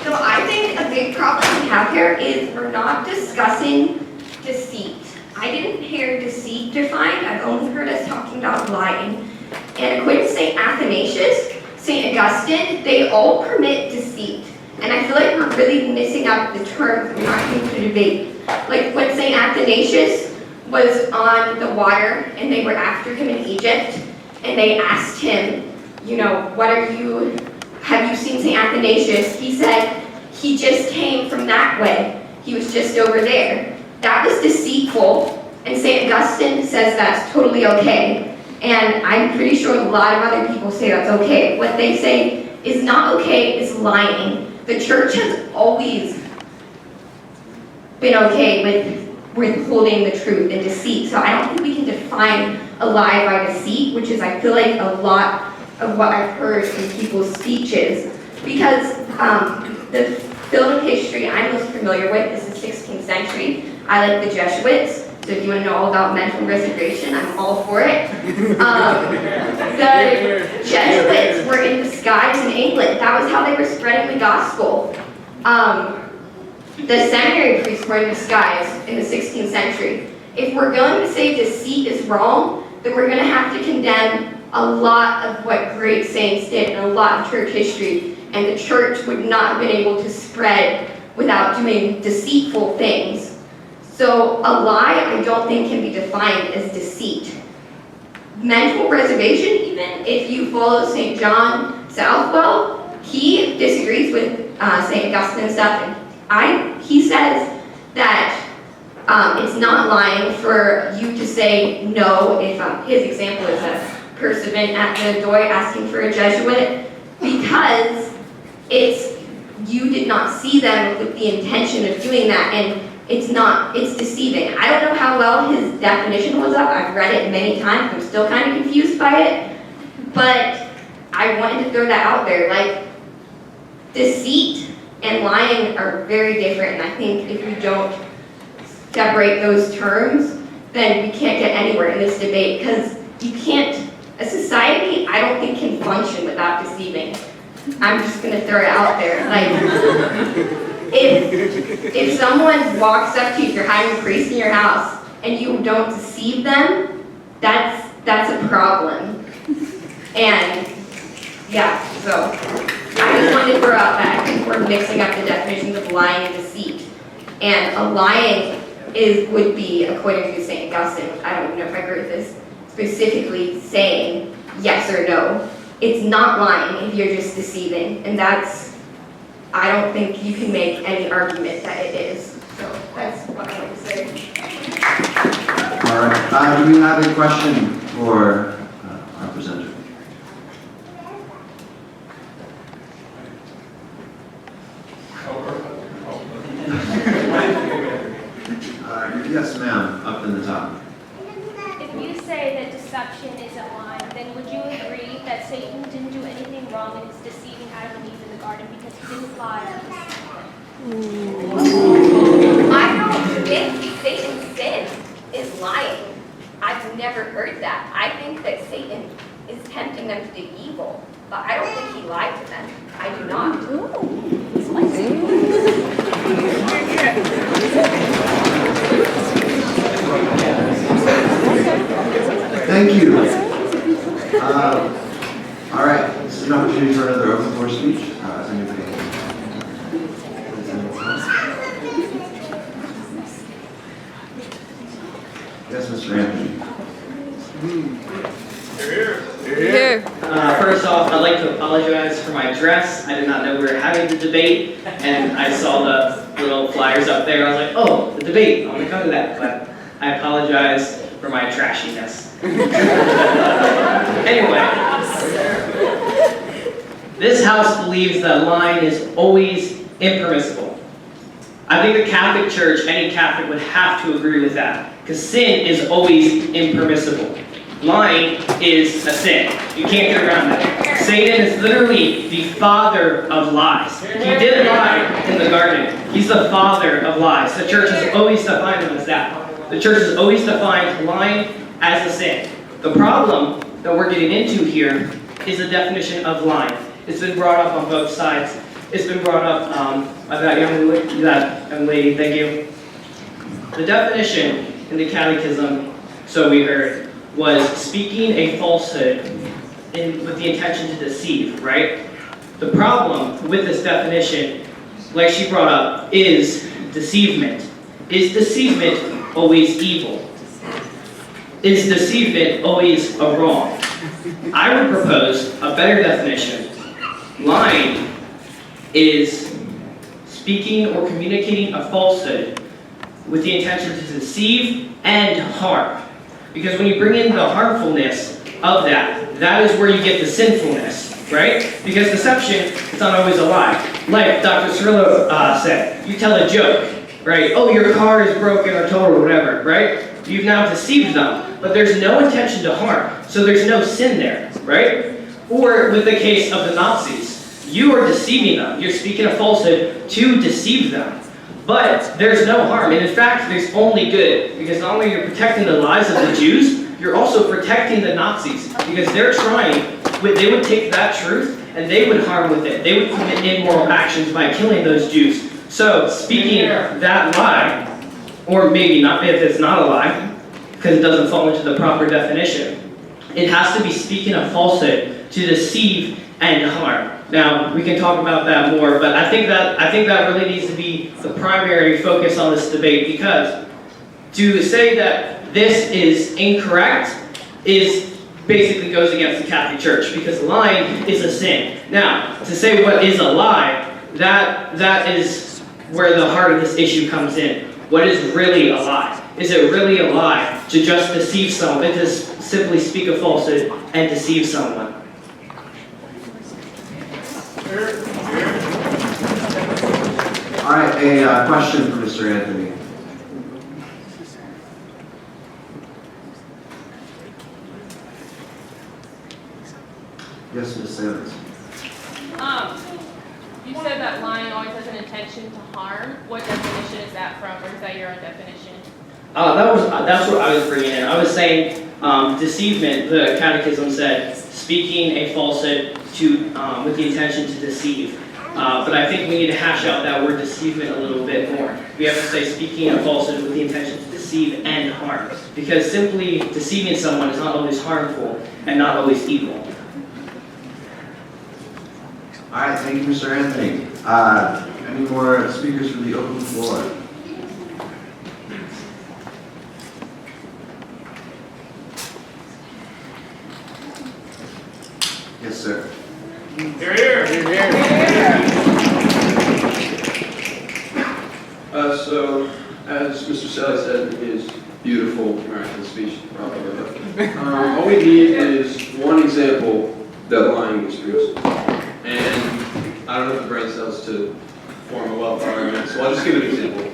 So I think a big problem we have here is we're not discussing deceit. I didn't hear deceit defined. I've only heard us talking about lying. And according to St. Athanasius, St. Augustine, they all permit deceit. And I feel like we're really missing out the term we're not going to debate. Like when St. Athanasius was on the water and they were after him in Egypt, and they asked him, you know, have you seen St. Athanasius? He said, he just came from that way. He was just over there. That was deceitful, and St. Augustine says that's totally okay. And I'm pretty sure a lot of other people say that's okay. What they say is not okay is lying. The church has always been okay with withholding the truth and deceit. So I don't think we can define a lie by deceit, which is, I feel like, a lot of what I've heard in people's speeches. Because the field of history I'm most familiar with is the 16th century. I like the Jesuits. So if you want to know all about men from resignation, I'm all for it. The Jesuits were in disguise in England. That was how they were spreading the gospel. The seminary priests were in disguise in the 16th century. If we're going to say deceit is wrong, then we're going to have to condemn a lot of what great saints did in a lot of church history, and the church would not have been able to spread without doing deceitful things. So a lie, I don't think, can be defined as deceit. Mental reservation, even if you follow St. John Southwell, he disagrees with St. Augustine and stuff, and he says that it's not lying for you to say no if his example is a person at the door asking for a Jesuit, because you did not see them with the intention of doing that, and it's deceiving. I don't know how well his definition was up. I've read it many times. I'm still kind of confused by it, but I wanted to throw that out there. Like, deceit and lying are very different, and I think if we don't separate those terms, then we can't get anywhere in this debate, because a society, I don't think, can function without deceiving. I'm just gonna throw it out there. Like, if someone walks up to you, if you're having a priest in your house, and you don't deceive them, that's a problem. And yeah, so I just wanted to throw out that I think we're mixing up the definitions of lying and deceit. And a lying would be, according to St. Augustine, I don't know if I agree with this, specifically saying yes or no. It's not lying if you're just deceiving, and I don't think you can make any argument that it is. So that's what I want to say. All right. Do we have a question for our presenter? Yes, ma'am, up in the top. If you say that deception isn't lying, then would you agree that Satan didn't do anything wrong in his deceiving Adam and Eve in the garden because he didn't lie to deceive them? I don't think Satan's sin is lying. I've never heard that. I think that Satan is tempting them to do evil, but I don't think he lied to them. I do not. Thank you. All right, this is an opportunity for another open floor speech. Is anybody? Yes, Mr. Anthony. First off, I'd like to apologize for my dress. I did not know we were having the debate, and I saw the little flyers up there. I was like, oh, the debate, I'm gonna come to that, but I apologize for my trashiness. Anyway, this house believes that lying is always impermissible. I think the Catholic Church, any Catholic would have to agree with that, because sin is always impermissible. Lying is a sin. You can't get around that. Satan is literally the father of lies. He did lie in the garden. He's the father of lies. The church has always defined him as that. The church has always defined lying as a sin. The problem that we're getting into here is the definition of lying. It's been brought up on both sides. It's been brought up by that young lady, thank you. The definition in the catechism, so we heard, was speaking a falsehood with the intention to deceive, right? The problem with this definition, like she brought up, is deceivement. Is deceivement always evil? Is deceivement always a wrong? I would propose a better definition. Lying is speaking or communicating a falsehood with the intention to deceive and harm. Because when you bring in the harmfulness of that, that is where you get the sinfulness, right? Because deception is not always a lie. Like Dr. Cirillo said, you tell a joke, right? Oh, your car is broken or totaled or whatever, right? You've now deceived them, but there's no intention to harm, so there's no sin there, right? Or with the case of the Nazis, you are deceiving them. You're speaking a falsehood to deceive them. But there's no harm, and in fact, there's only good, because not only you're protecting the lives of the Jews, you're also protecting the Nazis, because they're trying, they would take that truth, and they would harm with it. They would commit immoral actions by killing those Jews. So, speaking that lie, or maybe not, if it's not a lie, because it doesn't fall into the proper definition, It has to be speaking a falsehood to deceive and harm. Now, we can talk about that more, but I think that really needs to be the primary focus on this debate, because to say that this is incorrect is basically goes against the Catholic Church, because lying is a sin. Now, to say what is a lie, that is where the heart of this issue comes in. What is really a lie? Is it really a lie to just deceive someone, to simply speak a falsehood and deceive someone? All right, a question for Mr. Anthony. Yes, Ms. Simmons. You said that lying always has an intention to harm. What definition is that from, or is that your own definition? That's what I was bringing in. I was saying deceivement. The Catechism said speaking a falsehood with the intention to deceive. But I think we need to hash out that word deceivement a little bit more. We have to say speaking a falsehood with the intention to deceive and harm, because simply deceiving someone is not always harmful and not always evil. All right, thank you, Mr. Anthony. Any more speakers from the open floor? Yes, sir. Here, here. So, as Mr. Selly said, it is beautiful American speech, probably. All we need is one example that lying is true. And I don't have the brain cells to form a well-thought argument, so I'll just give an example.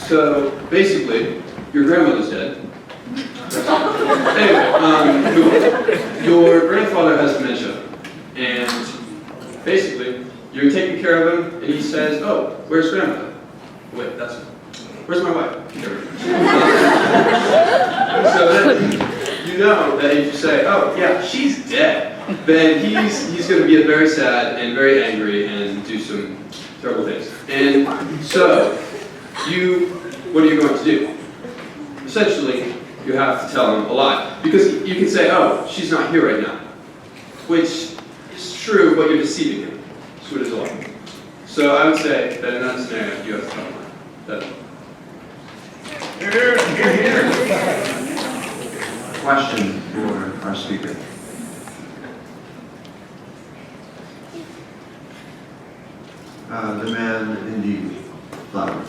So, basically, your grandmother's dead. Anyway, your grandfather has dementia, and basically, you're taking care of him, and he says, "Oh, where's grandmother? Wait, where's my wife?" So then, you know that if you say, "Oh, yeah, she's dead," then he's going to get very sad and very angry and do some terrible things. And so, what are you going to do? Essentially, you have to tell him a lie. Because you can say, "Oh, she's not here right now," which is true, but you're deceiving him. So it is a lie. So I would say that in that scenario, you have to tell him that. Question for our speaker. The man indeed flowers.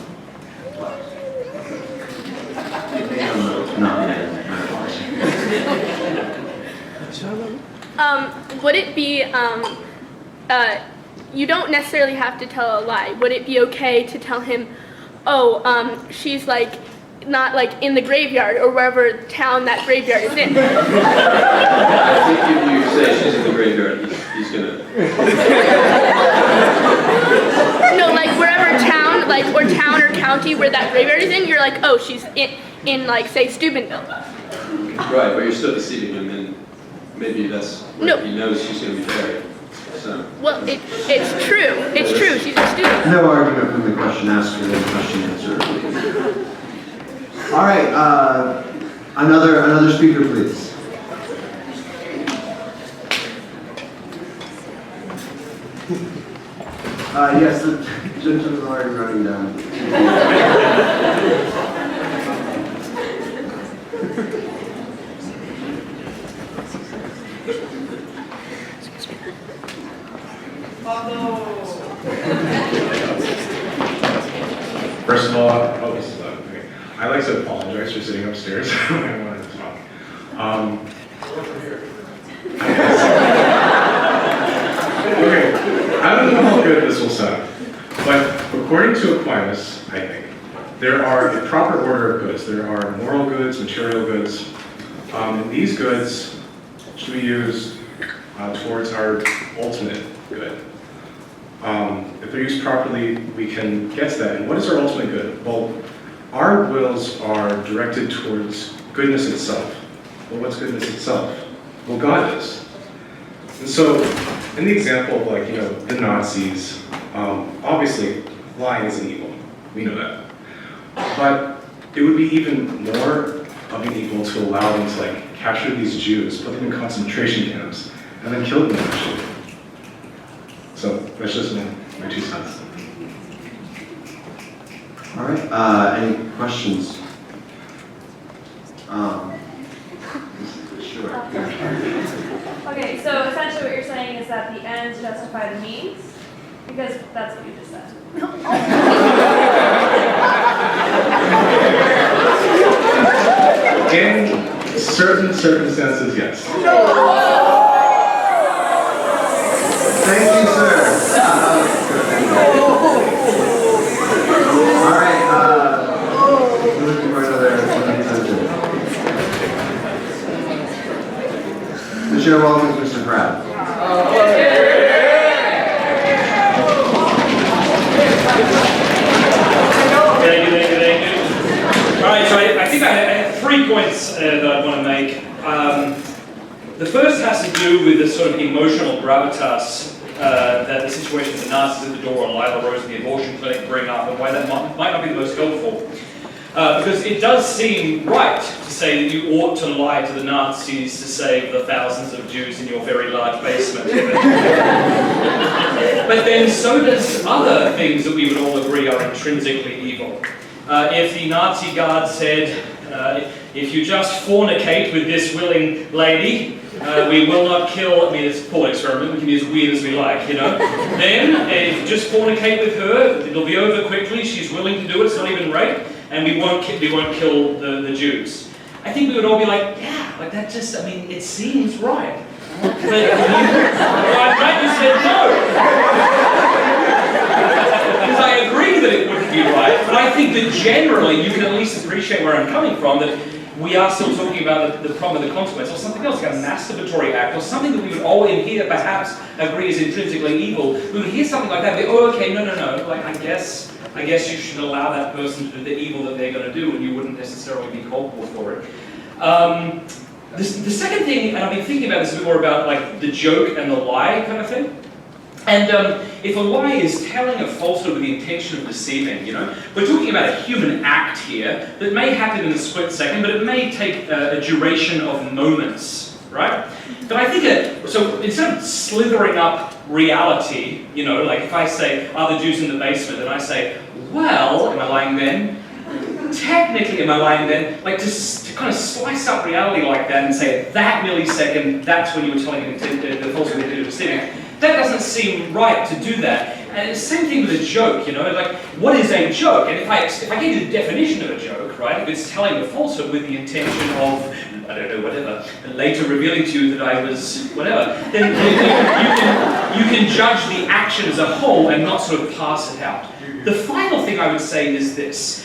Would it be, you don't necessarily have to tell a lie. Would it be okay to tell him, oh, she's like, not like in the graveyard or wherever town that graveyard is in? I think if you say she's in the graveyard, he's gonna... No, like wherever town, like, or town or county where that graveyard is in, you're like, oh, she's in like, say, Steubenville. Right, but you're still deceiving him, and maybe that's where he knows she's gonna be buried. So. Well, it's true. It's true. She's a student. No argument from the question asker, the question answered. All right, another speaker, please. Yes, the gentleman's already running down. First of all, I'd like to apologize for sitting upstairs when I wanted to talk. Okay, I don't know how good this will sound, but according to Aquinas, I think, there are a proper order of goods. There are moral goods, material goods. These goods should be used towards our ultimate good. If they're used properly, we can get to that. And what is our ultimate good? Well, our wills are directed towards goodness itself. Well, what's goodness itself? Well, God is. And so, in the example of the Nazis, obviously, lying is an evil. We know that. But it would be even more of being able to allow them to like capture these Jews, put them in concentration camps, and then kill them actually. So that's just my 2 cents. All right, any questions? Sure. Okay, so essentially what you're saying is that the ends justify the means? Because that's what you just said. In certain circumstances, yes. Thank you, sir. All right, we're looking for another extension. The chair welcomes Mr. Pratt. Thank you. All right, so I think I have 3 points that I want to make. The first has to do with the sort of emotional gravitas that the situation with the Nazis at the door and Lila Rose and the abortion clinic bring up, and why that might not be the most helpful. Because it does seem right to say that you ought to lie to the Nazis to save the thousands of Jews in your very large basement. But then so does other things that we would all agree are intrinsically evil. If the Nazi guard said, if you just fornicate with this willing lady, we will not kill, I mean, it's a thought experiment, we can be as weird as we like, you know. Then, if you just fornicate with her, it'll be over quickly, she's willing to do it, it's not even rape, and we won't kill the Jews. I think we would all be like, yeah, like that just, I mean, it seems right. But I'm glad you said no. Because I agree that it wouldn't be right, but I think that generally you can at least appreciate where I'm coming from, that we are still talking about the problem of the consequence, or something else, like a masturbatory act, or something that we would all in here perhaps agree is intrinsically evil. We would hear something like that, and be, oh, okay, no, like I guess you should allow that person to do the evil that they're going to do, and you wouldn't necessarily be culpable for it. The second thing, and I've been thinking about this a bit more about like the joke and the lie kind of thing. And if a lie is telling a falsehood with the intention of deceiving, you know, we're talking about a human act here that may happen in a split second, but it may take a duration of moments, right? But I think, so instead of slithering up reality, you know, like if I say, are the Jews in the basement, and I say, well, am I lying then? Technically, am I lying then? Like to kind of slice up reality like that and say, that millisecond, that's when you were telling the falsehood with the deceiving. That doesn't seem right to do that. And it's the same thing with a joke, you know, like, what is a joke? And if I give you the definition of a joke, right, if it's telling a falsehood with the intention of, I don't know, whatever, and later revealing to you that I was whatever, then you can judge the action as a whole and not sort of parse it out. The final thing I would say is this.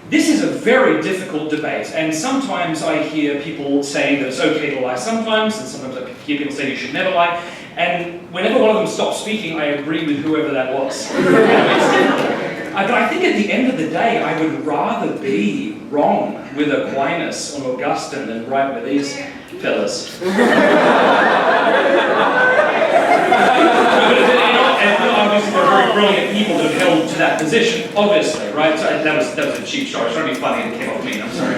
This is a very difficult debate, and sometimes I hear people saying that it's okay to lie sometimes, and sometimes I hear people say you should never lie. And whenever one of them stops speaking, I agree with whoever that was. But I think at the end of the day, I would rather be wrong with Aquinas or Augustine than right with these fellas. Obviously, they're very brilliant people that have held to that position, obviously, right? So that was a cheap shot. I was trying to be funny and it came off mean, I'm sorry.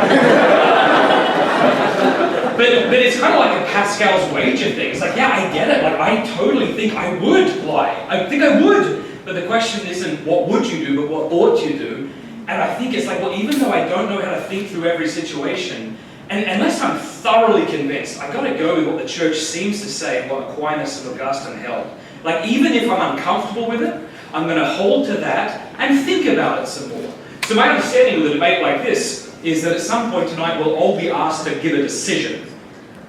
But it's kind of like a Pascal's wager thing. It's like, yeah, I get it. Like, I totally think I would lie. I think I would. But the question isn't what would you do, but what ought you do? And I think it's like, well, even though I don't know how to think through every situation, and unless I'm thoroughly convinced, I've got to go with what the church seems to say and what Aquinas and Augustine held. Like, even if I'm uncomfortable with it, I'm going to hold to that and think about it some more. So my understanding of a debate like this is that at some point tonight we'll all be asked to give a decision.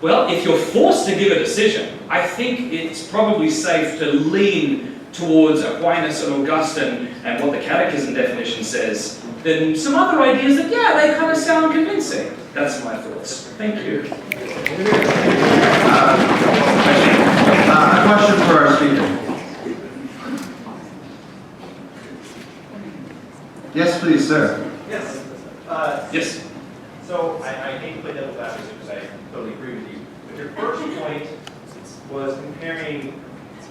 Well, if you're forced to give a decision, I think it's probably safe to lean towards Aquinas and Augustine and what the Catechism definition says, than some other ideas that, yeah, they kind of sound convincing. That's my thoughts. Thank you. A question for our speaker. Yes, please, sir. Yes. Yes. So I hate to play devil's advocate because I totally agree with you. But your first point was comparing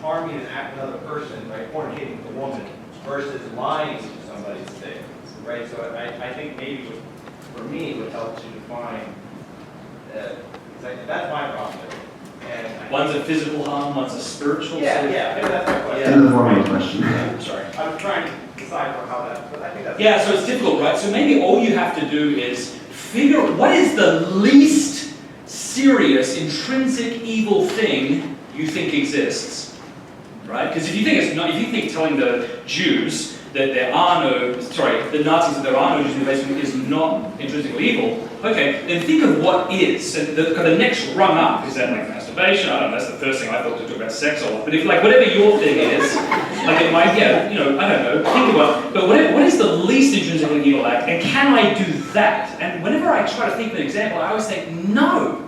harming another person by fornicating with a woman versus lying to somebody today, right? So I think maybe for me it would help to define That's my problem with it. And One's a physical harm, one's a spiritual. yeah, so- yeah, maybe that's my question. In the form of a question. Yeah, sorry. I'm trying to decipher how that, but I think that's. Yeah, so it's difficult, right? So maybe all you have to do is figure what is the least serious, intrinsic evil thing you think exists, right? Because if you think it's not, if you think telling the Jews that the Nazis that there are no Jews in the basement is not intrinsically evil, okay, then think of what is. And the next rung up, is that like masturbation? I don't know, that's the first thing I thought to talk about sex a lot. But if like whatever your thing is, like it might, yeah, you know, I don't know, think about, but what is the least intrinsically evil act? And can I do that? And whenever I try to think of an example, I always think, no.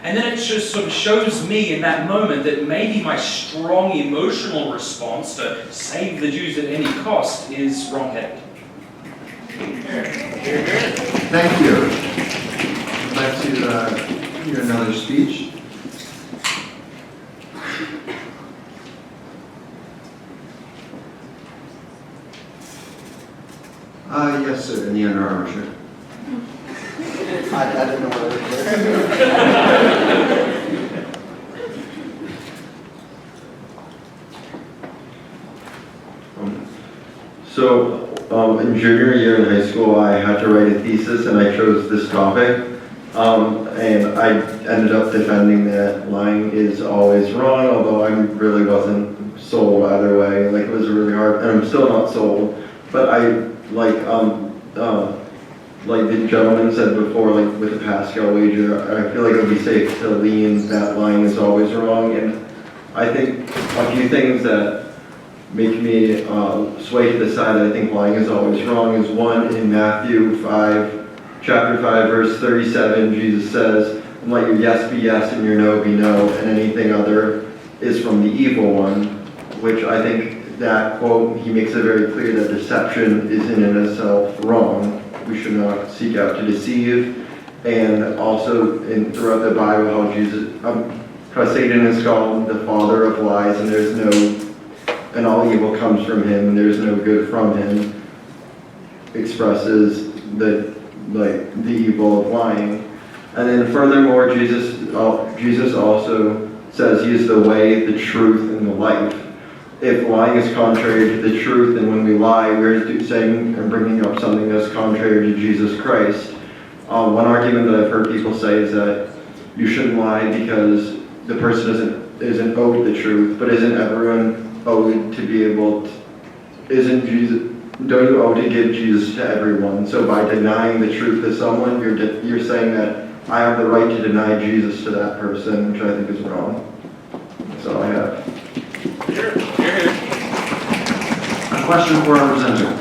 And then it just sort of shows me in that moment that maybe my strong emotional response to save the Jews at any cost is wrong-headed. Thank you. I'd like to hear another speech. Yes, sir, in the Under Armour shirt. I didn't know what it was. In junior year in high school, I had to write a thesis, and I chose this topic. And I ended up defending that lying is always wrong, although I really wasn't sold either way. Like, it was really hard, and I'm still not sold. But I, like the gentleman said before, like with the Pascal wager, I feel like it would be safe to lean that lying is always wrong. And I think a few things that make me sway to the side that I think lying is always wrong is one, in Matthew 5, chapter 5, verse 37, Jesus says, and let your yes be yes and your no be no, and anything other is from the evil one, which I think that quote, he makes it very clear that deception is in and of itself wrong. We should not seek out to deceive. And also throughout the Bible, how Satan is called the father of lies, and all evil comes from him, and there's no good from him, expresses the evil of lying. And then furthermore, Jesus also says he is the way, the truth, and the life. If lying is contrary to the truth, then when we lie, we're saying and bringing up something that's contrary to Jesus Christ. One argument that I've heard people say is that you shouldn't lie because the person isn't owed the truth, but isn't everyone owed to be able to, don't you owe to give Jesus to everyone? So by denying the truth to someone, you're saying that I have the right to deny Jesus to that person, which I think is wrong. That's all I have. A question for our presenter.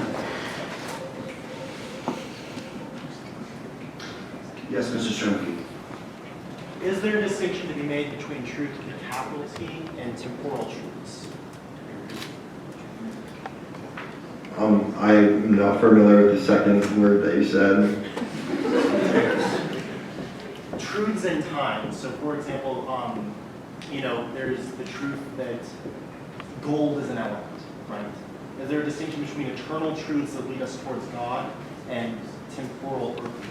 Yes, Mr. Strimke. Is there a distinction to be made between truth with a capital T and temporal truths? I'm not familiar with the second word that you said. Truths in time. So, for example, there's the truth that gold is an element, right? Is there a distinction between eternal truths that lead us towards God and temporal earthly truths?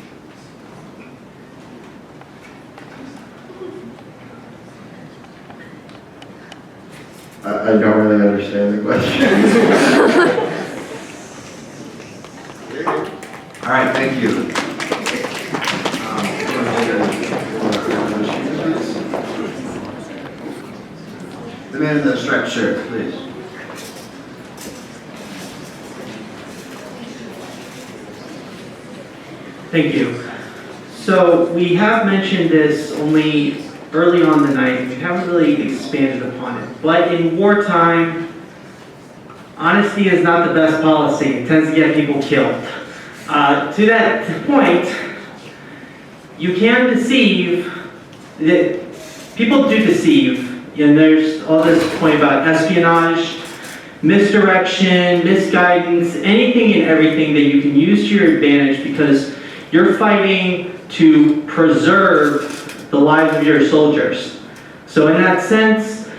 I don't really understand the question. All right, thank you. The man in the striped shirt, please. Thank you. So we have mentioned this only early on the night, and we haven't really expanded upon it. But in wartime, honesty is not the best policy. It tends to get people killed. To that point, you can deceive. People do deceive, and there's all this point about espionage, misdirection, misguidance, anything and everything that you can use to your advantage because you're fighting to preserve the lives of your soldiers. So in that sense,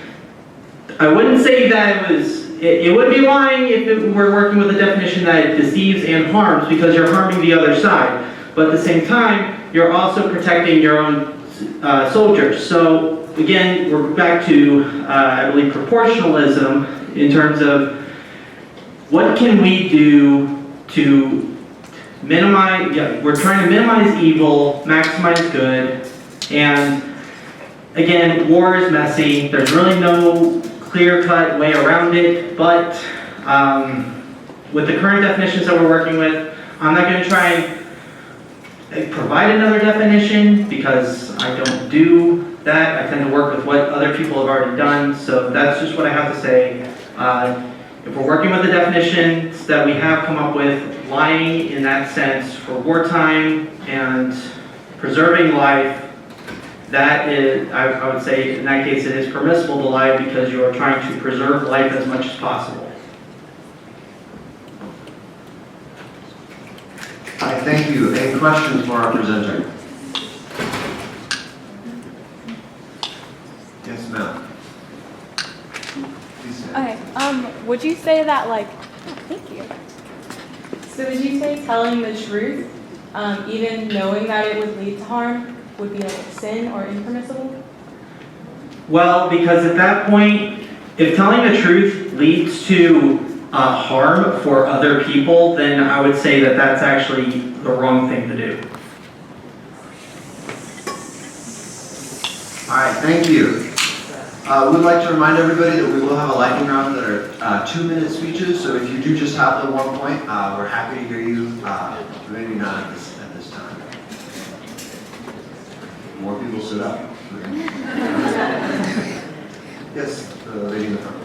I wouldn't say that it would be lying if we're working with a definition that it deceives and harms because you're harming the other side. But at the same time, you're also protecting your own soldiers. So again, we're back to, I believe, proportionalism in terms of what can we do to minimize, we're trying to minimize evil, maximize good, and again, war is messy. There's really no clear-cut way around it, but with the current definitions that we're working with, I'm not going to try and provide another definition because I don't do that. I tend to work with what other people have already done, so that's just what I have to say. If we're working with the definitions that we have come up with, lying in that sense for wartime and preserving life, that is, I would say in that case it is permissible to lie because you are trying to preserve life as much as possible. Hi, thank you. Any questions for our presenter? Yes, ma'am. Please say. Okay, would you say that like, thank you. So would you say telling the truth, even knowing that it would lead to harm, would be like a sin or impermissible? Well, because at that point, if telling the truth leads to harm for other people, then I would say that that's actually the wrong thing to do. All right, thank you. We'd like to remind everybody that we will have a lightning round that are 2-minute speeches, so if you do just have the one point, we're happy to hear you, maybe not at this time. More people sit up. Yes, the lady in the front.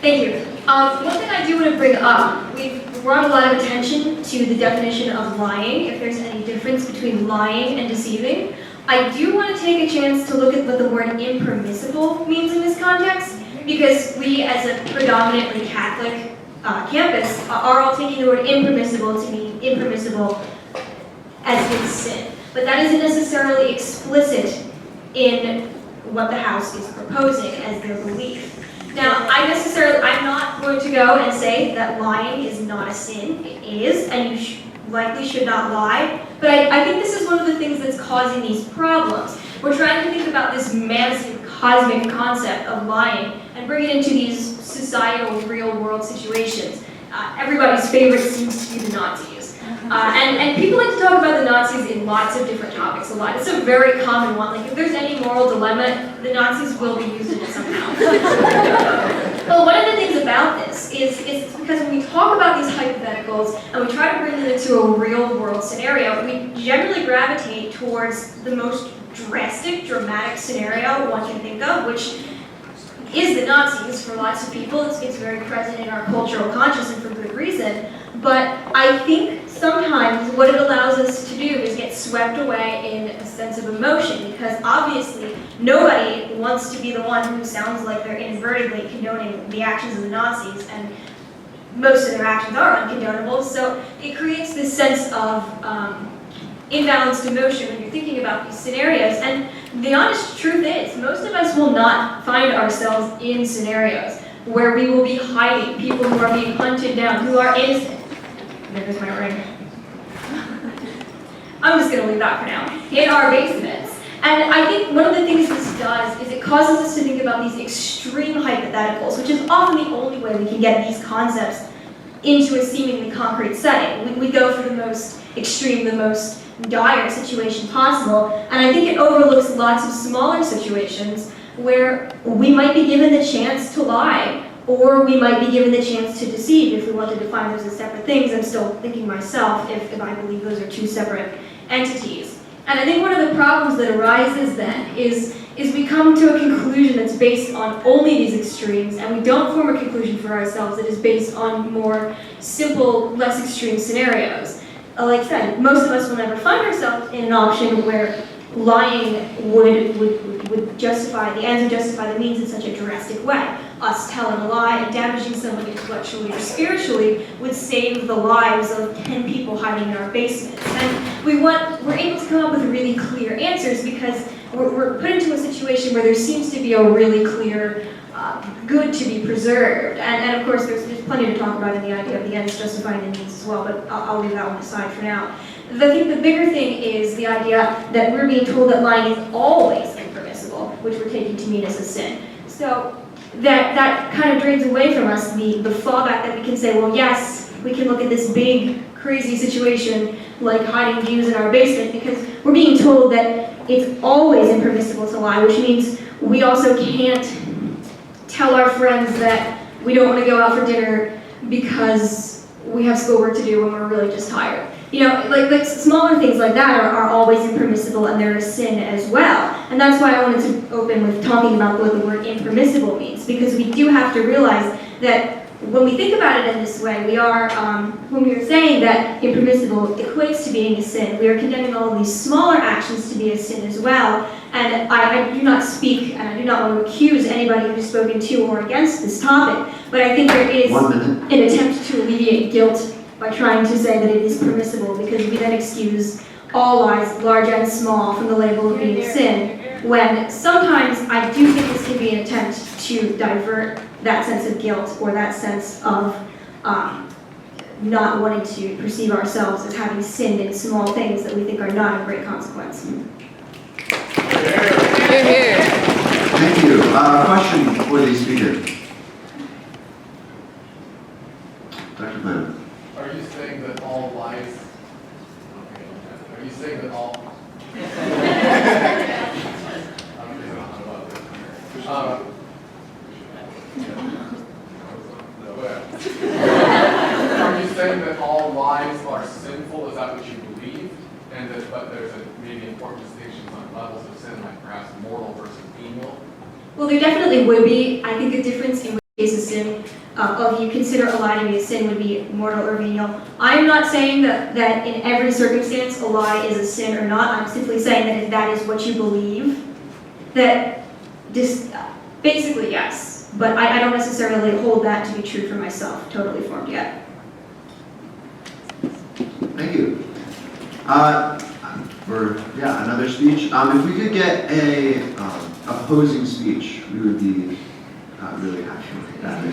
Thank you. One thing I do want to bring up, we've brought a lot of attention to the definition of lying, if there's any difference between lying and deceiving. I do want to take a chance to look at what the word impermissible means in this context, because we as a predominantly Catholic campus are all taking the word impermissible to mean impermissible as in sin. But that isn't necessarily explicit in what the House is proposing as their belief. Now, I'm not going to go and say that lying is not a sin. It is, and you likely should not lie. But I think this is one of the things that's causing these problems. We're trying to think about this massive cosmic concept of lying and bring it into these societal, real-world situations. Everybody's favorite seems to be the Nazis. And people like to talk about the Nazis in lots of different topics a lot. It's a very common one. Like if there's any moral dilemma, the Nazis will be used in it somehow. But one of the things about this is because when we talk about these hypotheticals and we try to bring them into a real world scenario, we generally gravitate towards the most drastic, dramatic scenario one can think of, which is the Nazis for lots of people. It's very present in our cultural consciousness for good reason. But I think sometimes what it allows us to do is get swept away in a sense of emotion, because obviously nobody wants to be the one who sounds like they're inadvertently condoning the actions of the Nazis, and most of their actions are uncondonable, so it creates this sense of imbalanced emotion when you're thinking about these scenarios. And the honest truth is, most of us will not find ourselves in scenarios where we will be hiding people who are being hunted down, who are innocent. There's my ring. I'm just going to leave that for now. In our basements. And I think one of the things this does is it causes us to think about these extreme hypotheticals, which is often the only way we can get these concepts into a seemingly concrete setting. We go for the most extreme, the most dire situation possible, and I think it overlooks lots of smaller situations where we might be given the chance to lie, or we might be given the chance to deceive if we want to define those as separate things. I'm still thinking myself if I believe those are two separate entities. And I think one of the problems that arises then is we come to a conclusion that's based on only these extremes, and we don't form a conclusion for ourselves that is based on more simple, less extreme scenarios. Like I said, most of us will never find ourselves in an option where lying would justify, the ends would justify the means in such a drastic way. Us telling a lie and damaging someone intellectually or spiritually would save the lives of 10 people hiding in our basements. And we're able to come up with really clear answers because we're put into a situation where there seems to be a really clear good to be preserved. And of course, there's plenty to talk about in the idea of the ends justifying the means as well, but I'll leave that one aside for now. I think the bigger thing is the idea that we're being told that lying is always impermissible, which we're taking to mean as a sin. So that kind of drains away from us the fallback that we can say, well, yes, we can look at this big, crazy situation like hiding Jews in our basement, because we're being told that it's always impermissible to lie, which means we also can't tell our friends that we don't want to go out for dinner because we have schoolwork to do when we're really just tired. You know, like smaller things like that are always impermissible, and they're a sin as well. And that's why I wanted to open with talking about what the word impermissible means, because we do have to realize that when we think about it in this way, we are, when we are saying that impermissible equates to being a sin, we are condemning all of these smaller actions to be a sin as well. And I do not speak, and I do not want to accuse anybody who's spoken to or against this topic, but I think there is an attempt to alleviate guilt by trying to say that it is permissible, because we then excuse all lies, large and small, from the label of being sin, when sometimes I do think this can be an attempt to divert that sense of guilt or that sense of not wanting to perceive ourselves as having sinned in small things that we think are not of great consequence. Thank you. Question for the speaker. Dr. Blanton. Are you saying that all lies? Are you saying that all? Are you saying that all lies are sinful? Is that what you believe? And that, but there's maybe important distinctions on levels of sin, like perhaps mortal versus venial? Well, there definitely would be. I think the difference in which case a sin, of you consider a lie to be a sin, would be mortal or venial. I'm not saying that in every circumstance a lie is a sin or not. I'm simply saying that if that is what you believe, that basically yes. But I don't necessarily hold that to be true for myself, totally formed yet. Thank you. Another speech. If we could get a opposing speech, we would be really happy with that.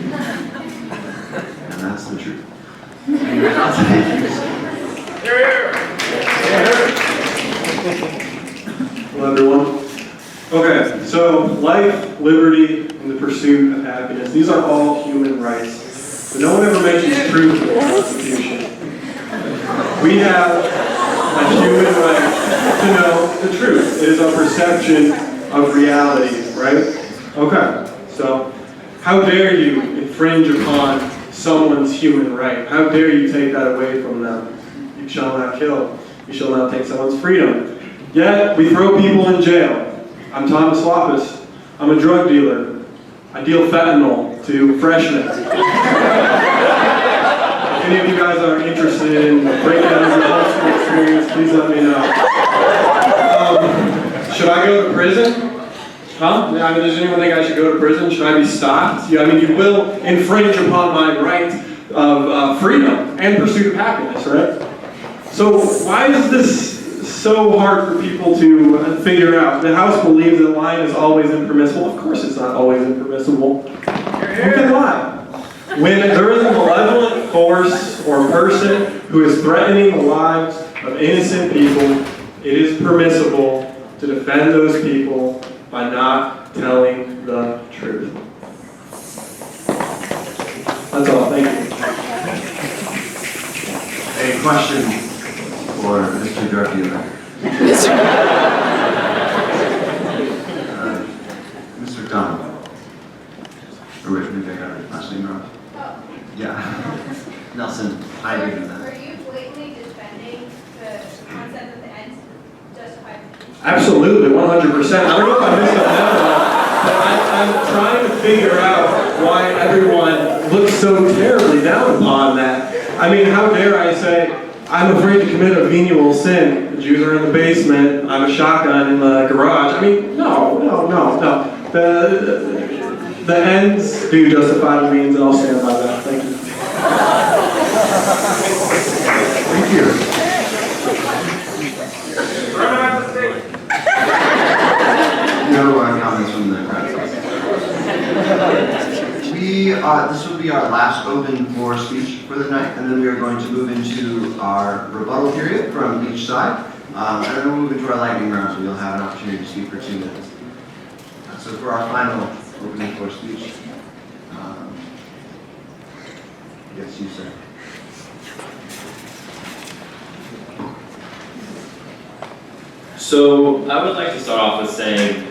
And that's the truth. Anyway, I'll take you. Hello, everyone. Okay, so life, liberty, and the pursuit of happiness, these are all human rights. But no one ever mentions truth in the Constitution. We have a human right to know the truth. It is our perception of reality, right? Okay, so how dare you infringe upon someone's human right? How dare you take that away from them? You shall not kill. You shall not take someone's freedom. Yet, we throw people in jail. I'm Thomas Lapis. I'm a drug dealer. I deal fentanyl to freshmen. If any of you guys are interested in breaking down your high school experience, please let me know. Should I go to prison? Huh? I mean, does anyone think I should go to prison? Should I be stopped? You will infringe upon my right of freedom and pursuit of happiness, right? So why is this so hard for people to figure out? The House believes that lying is always impermissible. Of course it's not always impermissible. Who can lie? When there is a malevolent force or person who is threatening the lives of innocent people, it is permissible to defend those people by not telling the truth. That's all. Thank you. A question for Mr. Drug Dealer. Mr. Dunn. Or wait, maybe I got your last name wrong. Yeah. Nelson, I didn't do that. Were you blatantly defending the concept that the ends justify the means? Absolutely, 100%. I don't know if I missed that memo, but I'm trying to figure out why everyone looks so terribly down upon that. I mean, how dare I say, I'm afraid to commit a venial sin. The Jews are in the basement. I have a shotgun in the garage. I mean, no. The ends do justify the means, and I'll stand by that. Thank you. Thank you. No comments from the crowd. this will be our last open floor speech for the night, and then we are going to move into our rebuttal period from each side. And then we'll move into our lightning round, so you'll have an opportunity to speak for 2 minutes. So for our final opening floor speech, yes, you, sir. So I would like to start off with saying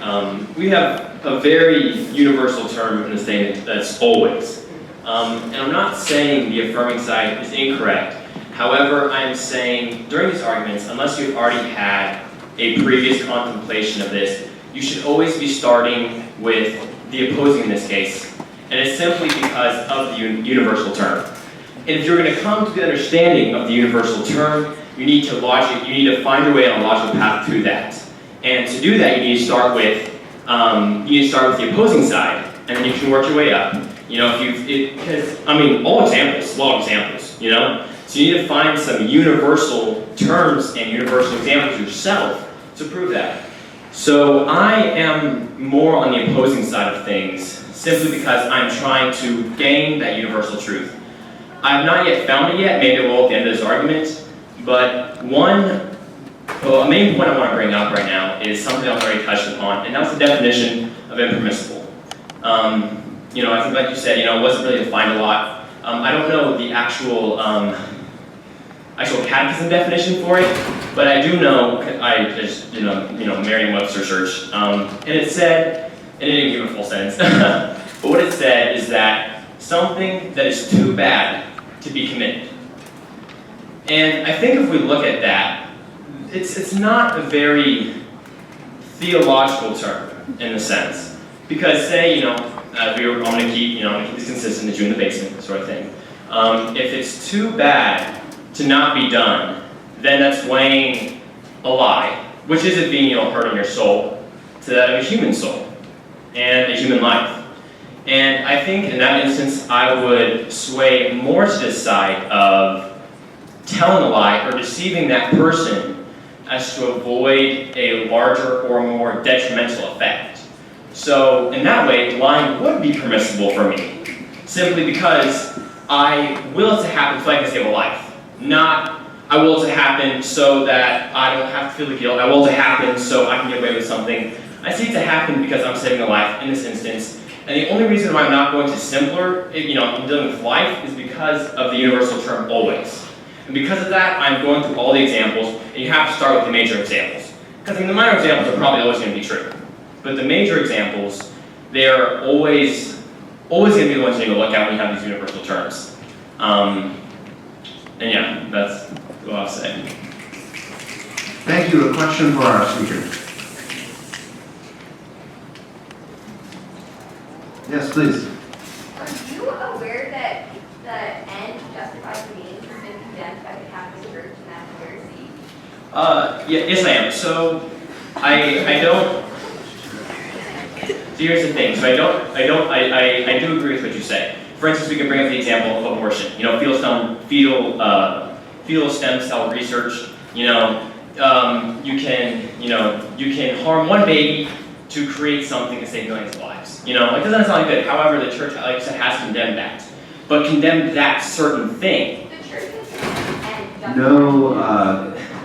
we have a very universal term in the statement that's always. And I'm not saying the affirming side is incorrect. However, I'm saying during these arguments, unless you've already had a previous contemplation of this, you should always be starting with the opposing in this case. And it's simply because of the universal term. And if you're going to come to the understanding of the universal term, you need to find your way on a logical path to that. And to do that, you need to start with the opposing side, and then you can work your way up. You know, because a lot of examples, you know? So you need to find some universal terms and universal examples yourself to prove that. So I am more on the opposing side of things, simply because I'm trying to gain that universal truth. I have not yet found it yet, maybe I will at the end of this argument, but a main point I want to bring up right now is something I've already touched upon, and that's the definition of impermissible. I think like you said, it wasn't really defined a lot. I don't know the actual catechism definition for it, but I do know, I just, Merriam-Webster search, and it said, and it didn't give a full sentence, but what it said is that something that is too bad to be committed. And I think if we look at that, it's not a very theological term in a sense, because say, I'm going to keep this consistent, the Jew in the basement sort of thing. If it's too bad to not be done, then that's weighing a lie, which is it being, hurting your soul to that of a human soul and a human life. And I think in that instance, I would sway more to this side of telling a lie or deceiving that person as to avoid a larger or more detrimental effect. So in that way, lying would be permissible for me, simply because I will it to happen so I can save a life. Not, I will it to happen so that I don't have to feel the guilt. I will it to happen so I can get away with something. I see it to happen because I'm saving a life in this instance. And the only reason why I'm not going to simpler, in dealing with life, is because of the universal term always. And because of that, I'm going through all the examples, and you have to start with the major examples. Because the minor examples are probably always going to be true. But the major examples, they're always going to be the ones you need to look at when you have these universal terms. And yeah, that's what I'll say. Thank you. A question for our speaker. Yes, please. Are you aware that the end justifies the means has been condemned by the Catholic Church and that heresy? Yes, I am. So I don't. So here's the thing. So I do agree with what you say. For instance, we can bring up the example of abortion. Fetal stem cell research. You can harm one baby to create something to save millions of lives. It doesn't sound good. However, the church, like I said, has condemned that. But condemned that certain thing. The church has No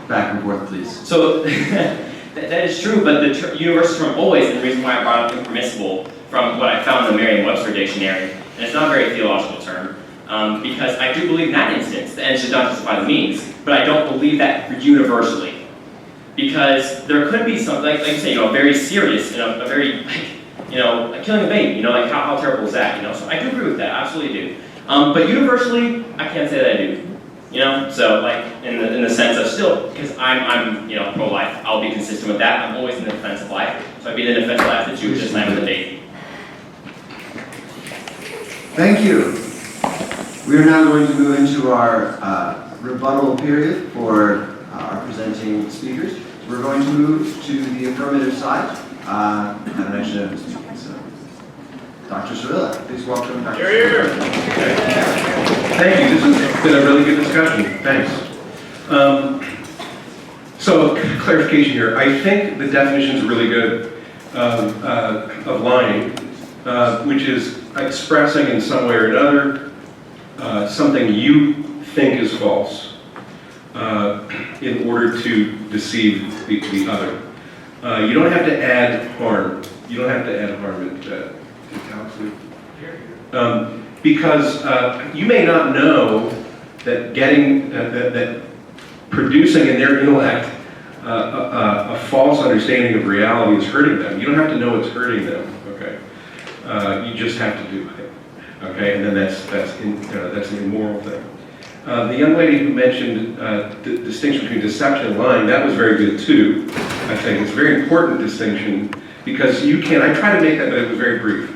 back and forth, please. So that is true, but the universal term always, and the reason why I brought up impermissible from what I found in the Merriam-Webster dictionary, and it's not a very theological term, because I do believe in that instance, the end should not justify the means, but I don't believe that universally. Because there could be something, like you say, very serious, a very, killing a baby, how terrible is that, So I do agree with that, absolutely do. But universally, I can't say that I do. So in the sense of still, because I'm pro-life, I'll be consistent with that. I'm always in the defense of life. So I'd be in the defense of life, the Jew, just like with the baby. Thank you. We are now going to move into our rebuttal period for our presenting speakers. We're going to move to the affirmative side. Have an action item speaking. So, Dr. Cervilla, please welcome Dr. Here. Thank you. This has been a really good discussion. Thanks. So, clarification here. I think the definition is really good of lying, which is expressing in some way or another something you think is false in order to deceive the other. You don't have to add harm. You don't have to add harm because you may not know that that producing in their intellect a false understanding of reality is hurting them. You don't have to know it's hurting them. Okay, you just have to do it. Okay, and then that's an immoral thing. The young lady who mentioned the distinction between deception and lying, that was very good too. I think it's a very important distinction because you can. I tried to make that, but it was very brief.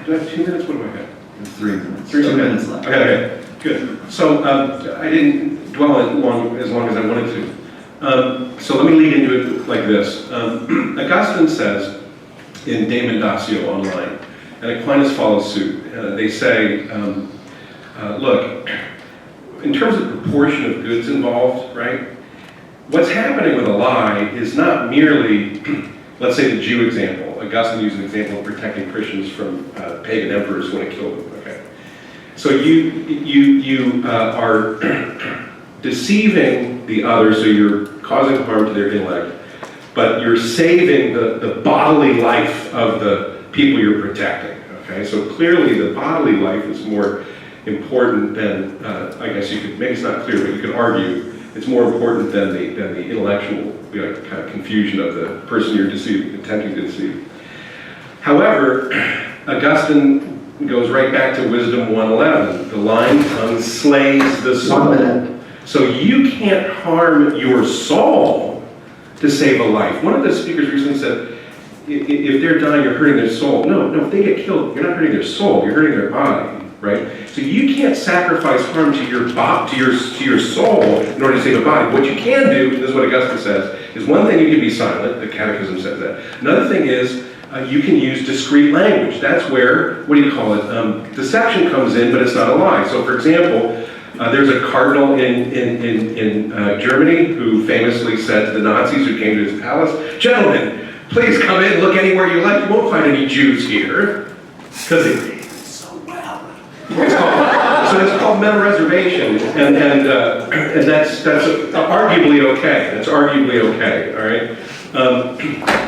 Do I have 2 minutes? What do I have? 3 minutes. 3 minutes left. Okay, good. So I didn't dwell on it as long as I wanted to. So let me lead into it like this. Augustine says in De Mendatio online, and Aquinas follows suit. They say, look, in terms of proportion of goods involved, right? What's happening with a lie is not merely, let's say the Jew example. Augustine used an example of protecting Christians from pagan emperors when it killed them. Okay, so you are deceiving the other, so you're causing harm to their intellect, but you're saving the bodily life of the people you're protecting. Okay, so clearly the bodily life is more important than, I guess you could, maybe it's not clear, but you could argue it's more important than the intellectual kind of confusion of the person you're attempting to deceive. However, Augustine goes right back to Wisdom 1:11. The lying tongue slays the soul. 1 minute. So you can't harm your soul to save a life. One of the speakers recently said, if they're dying, you're hurting their soul. No, if they get killed, you're not hurting their soul, you're hurting their body, right? So you can't sacrifice harm to your soul in order to save a body. What you can do, and this is what Augustine says, is one thing you can be silent, the Catechism says that. Another thing is, you can use discreet language. That's where, deception comes in, but it's not a lie. So for example, there's a cardinal in Germany who famously said to the Nazis who came to his palace, "Gentlemen, please come in, look anywhere you like. You won't find any Jews here." Because they did so well. So it's called mental reservation, and that's arguably okay. That's arguably okay, all right?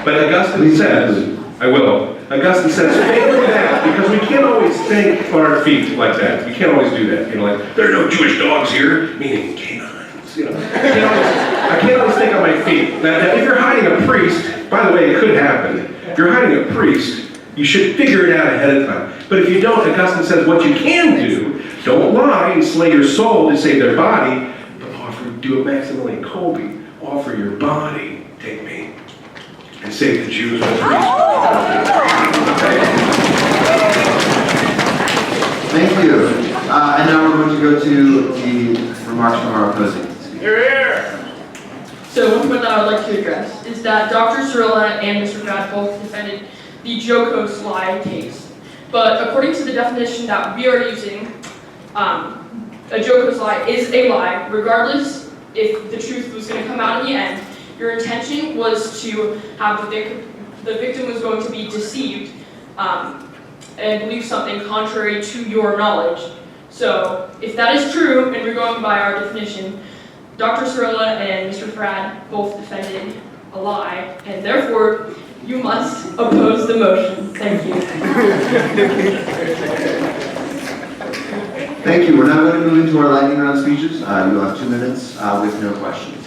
But Augustine says, Augustine says, take a look at that, because we can't always think on our feet like that. We can't always do that. Like, there are no Jewish dogs here, meaning canines. I can't always think on my feet. Now, if you're hiding a priest, by the way, it could happen. If you're hiding a priest, you should figure it out ahead of time. But if you don't, Augustine says what you can do, don't lie and slay your soul to save their body, but do a Maximilian Kolbe, offer your body, take me, and save the Jews with the Thank you. And now we're going to go to the remarks from our opposing speaker. Here. So one point that I would like to address is that Dr. Cirilla and Mr. Pratt both defended the Jokos lie case. But according to the definition that we are using, a Jokos lie is a lie, regardless if the truth was going to come out in the end. Your intention was to have the victim was going to be deceived and believe something contrary to your knowledge. So if that is true, and we're going by our definition, Dr. Cirilla and Mr. Frad both defended a lie, and therefore you must oppose the motion. Thank you. Thank you. We're now going to move into our lightning round speeches. You'll have 2 minutes with no questions.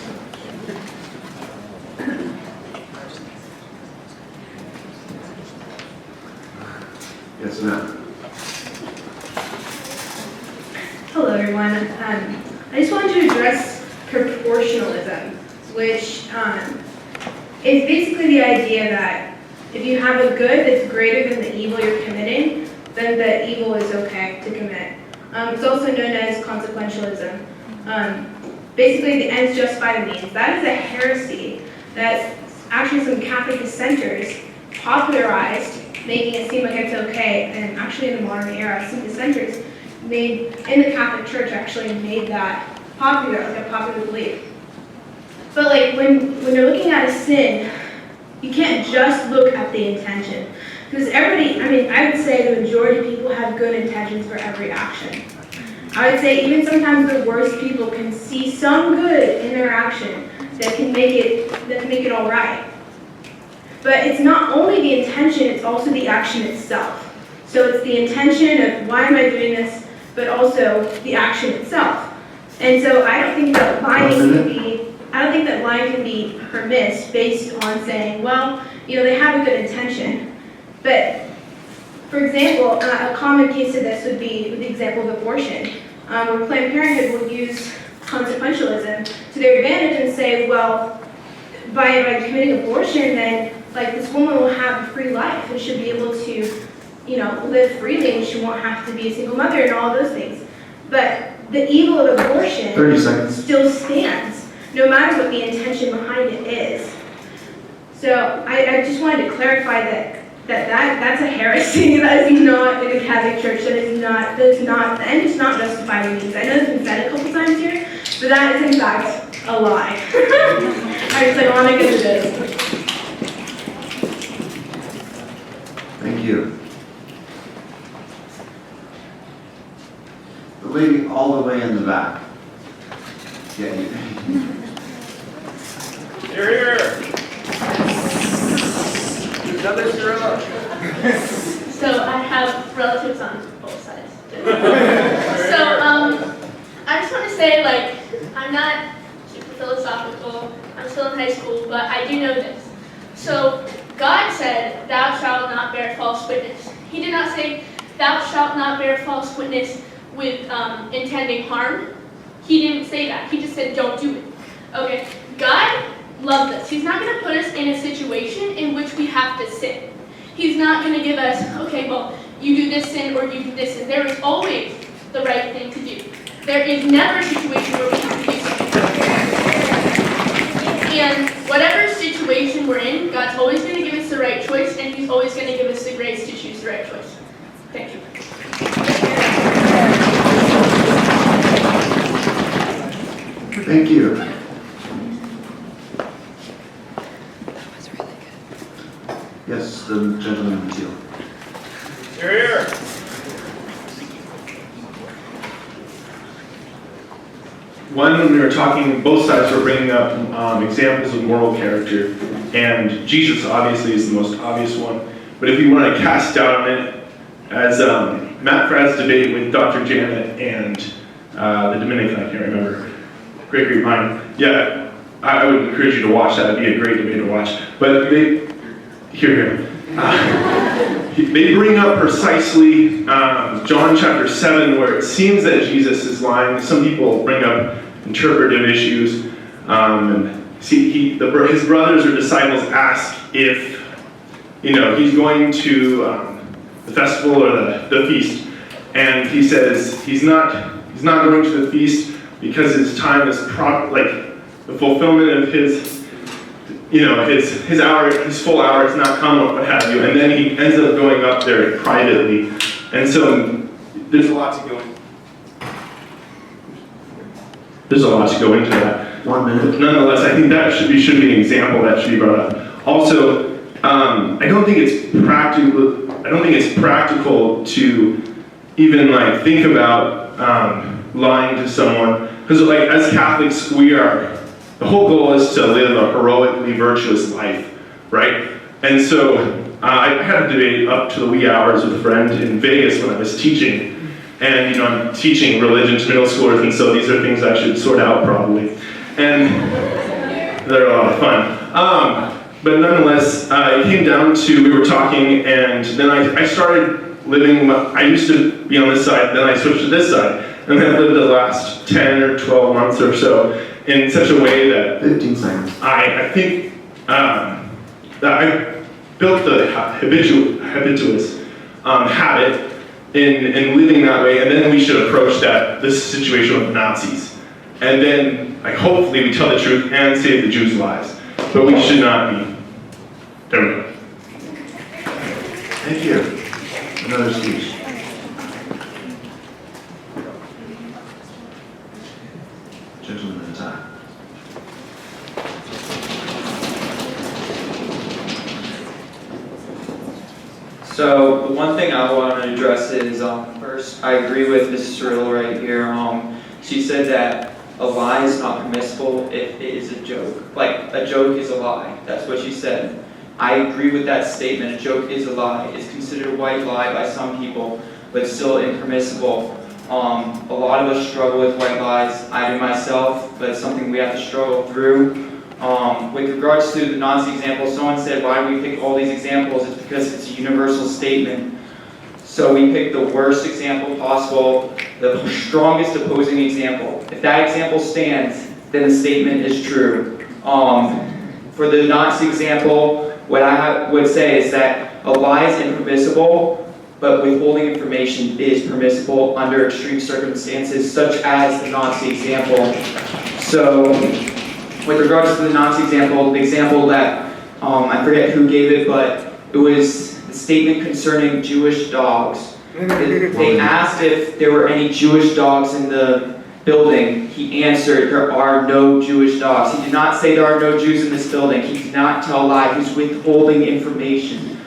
Yes, ma'am. Hello, everyone. I just wanted to address proportionalism, which is basically the idea that if you have a good that's greater than the evil you're committing, then the evil is okay to commit. It's also known as consequentialism. Basically, the ends justify the means. That is a heresy that actually some Catholic dissenters popularized, making it seem like it's okay. And actually, in the modern era, some dissenters in the Catholic Church actually made that popular, like a popular belief. But like when you're looking at a sin, you can't just look at the intention. Because everybody, I mean, I would say the majority of people have good intentions for every action. I would say even sometimes the worst people can see some good in their action that can make it all right. But it's not only the intention, it's also the action itself. So it's the intention of why am I doing this, but also the action itself. And so I don't think that lying can be permissible based on saying, well, you know, they have a good intention. But for example, a common case of this would be the example of abortion, where Planned Parenthood will use consequentialism to their advantage and say, well, by committing abortion, then like this woman will have a free life and she'll be able to, you know, live freely and she won't have to be a single mother and all those things. But the evil of abortion 30 seconds. still stands, no matter what the intention behind it is. So I just wanted to clarify that's a heresy. That is not in the Catholic Church. That is not, and it's not justified in means. I know it's been said a couple times here, but that is in fact a lie. As ironic as it is. Thank you. The lady all the way in the back. Yeah, you. Here. You've done this your own. So I have relatives on both sides. So I just want to say, like, I'm not super philosophical. I'm still in high school, but I do know this. So God said, "Thou shalt not bear false witness." He did not say, "Thou shalt not bear false witness with intending harm." He didn't say that. He just said, "Don't do it." Okay. God loves us. He's not going to put us in a situation in which we have to sin. He's not going to give us, okay, well, you do this sin or you do this sin. There is always the right thing to do. There is never a situation where we have to do something. And whatever situation we're in, God's always going to give us the right choice, and He's always going to give us the grace to choose the right choice. Thank you. Thank you. Yes, the gentleman in teal. Here. When we were talking, both sides were bringing up examples of moral character, and Jesus obviously is the most obvious one. But if you want to cast doubt on it, as Matt Fradd's debate with Dr. Janet and the Dominican, I can't remember, great mind. Yeah, I would encourage you to watch that. It'd be a great debate to watch. But they bring up precisely John chapter 7, where it seems that Jesus is lying. Some people bring up interpretive issues. His brothers or disciples ask if, he's going to the festival or the feast, and he says he's not going to the feast because his time is the fulfillment of his hour, his full hour has not come, what have you, and then he ends up going up there privately, and so there's a lot to go into. There's a lot to go into that. 1 minute. But nonetheless, I think that should be an example that should be brought up. Also, I don't think it's practical to even think about lying to someone, because as Catholics, the whole goal is to live a heroically virtuous life, right? And so I had a debate up to the wee hours with a friend in Vegas when I was teaching. And I'm teaching religion to middle schoolers, and so these are things I should sort out probably. And they're a lot of fun. But nonetheless, it came down to, we were talking, and then I started living, I used to be on this side, then I switched to this side. And I've lived the last 10 or 12 months or so in such a way that 15 seconds. I think that I built the habituous habit in living that way, and then we should approach this situation with Nazis. And then, hopefully we tell the truth and save the Jews' lives. But we should not be. There we go. Thank you. Another speech. Gentleman at a time. So the one thing I want to address is, first, I agree with Mrs. Cirillo right here. She said that a lie is not permissible if it is a joke. Like, a joke is a lie. That's what she said. I agree with that statement. A joke is a lie. It's considered a white lie by some people, but still impermissible. A lot of us struggle with white lies. I do myself, but it's something we have to struggle through. With regards to the Nazi example, someone said, why do we pick all these examples? It's because it's a universal statement. So we pick the worst example possible, the strongest opposing example. If that example stands, then the statement is true. For the Nazi example, what I would say is that a lie is impermissible, but withholding information is permissible under extreme circumstances, such as the Nazi example. So, with regards to the Nazi example, the example that, I forget who gave it, but it was the statement concerning Jewish dogs. They asked if there were any Jewish dogs in the building. He answered, there are no Jewish dogs. He did not say there are no Jews in this building. He did not tell a lie. He's withholding information.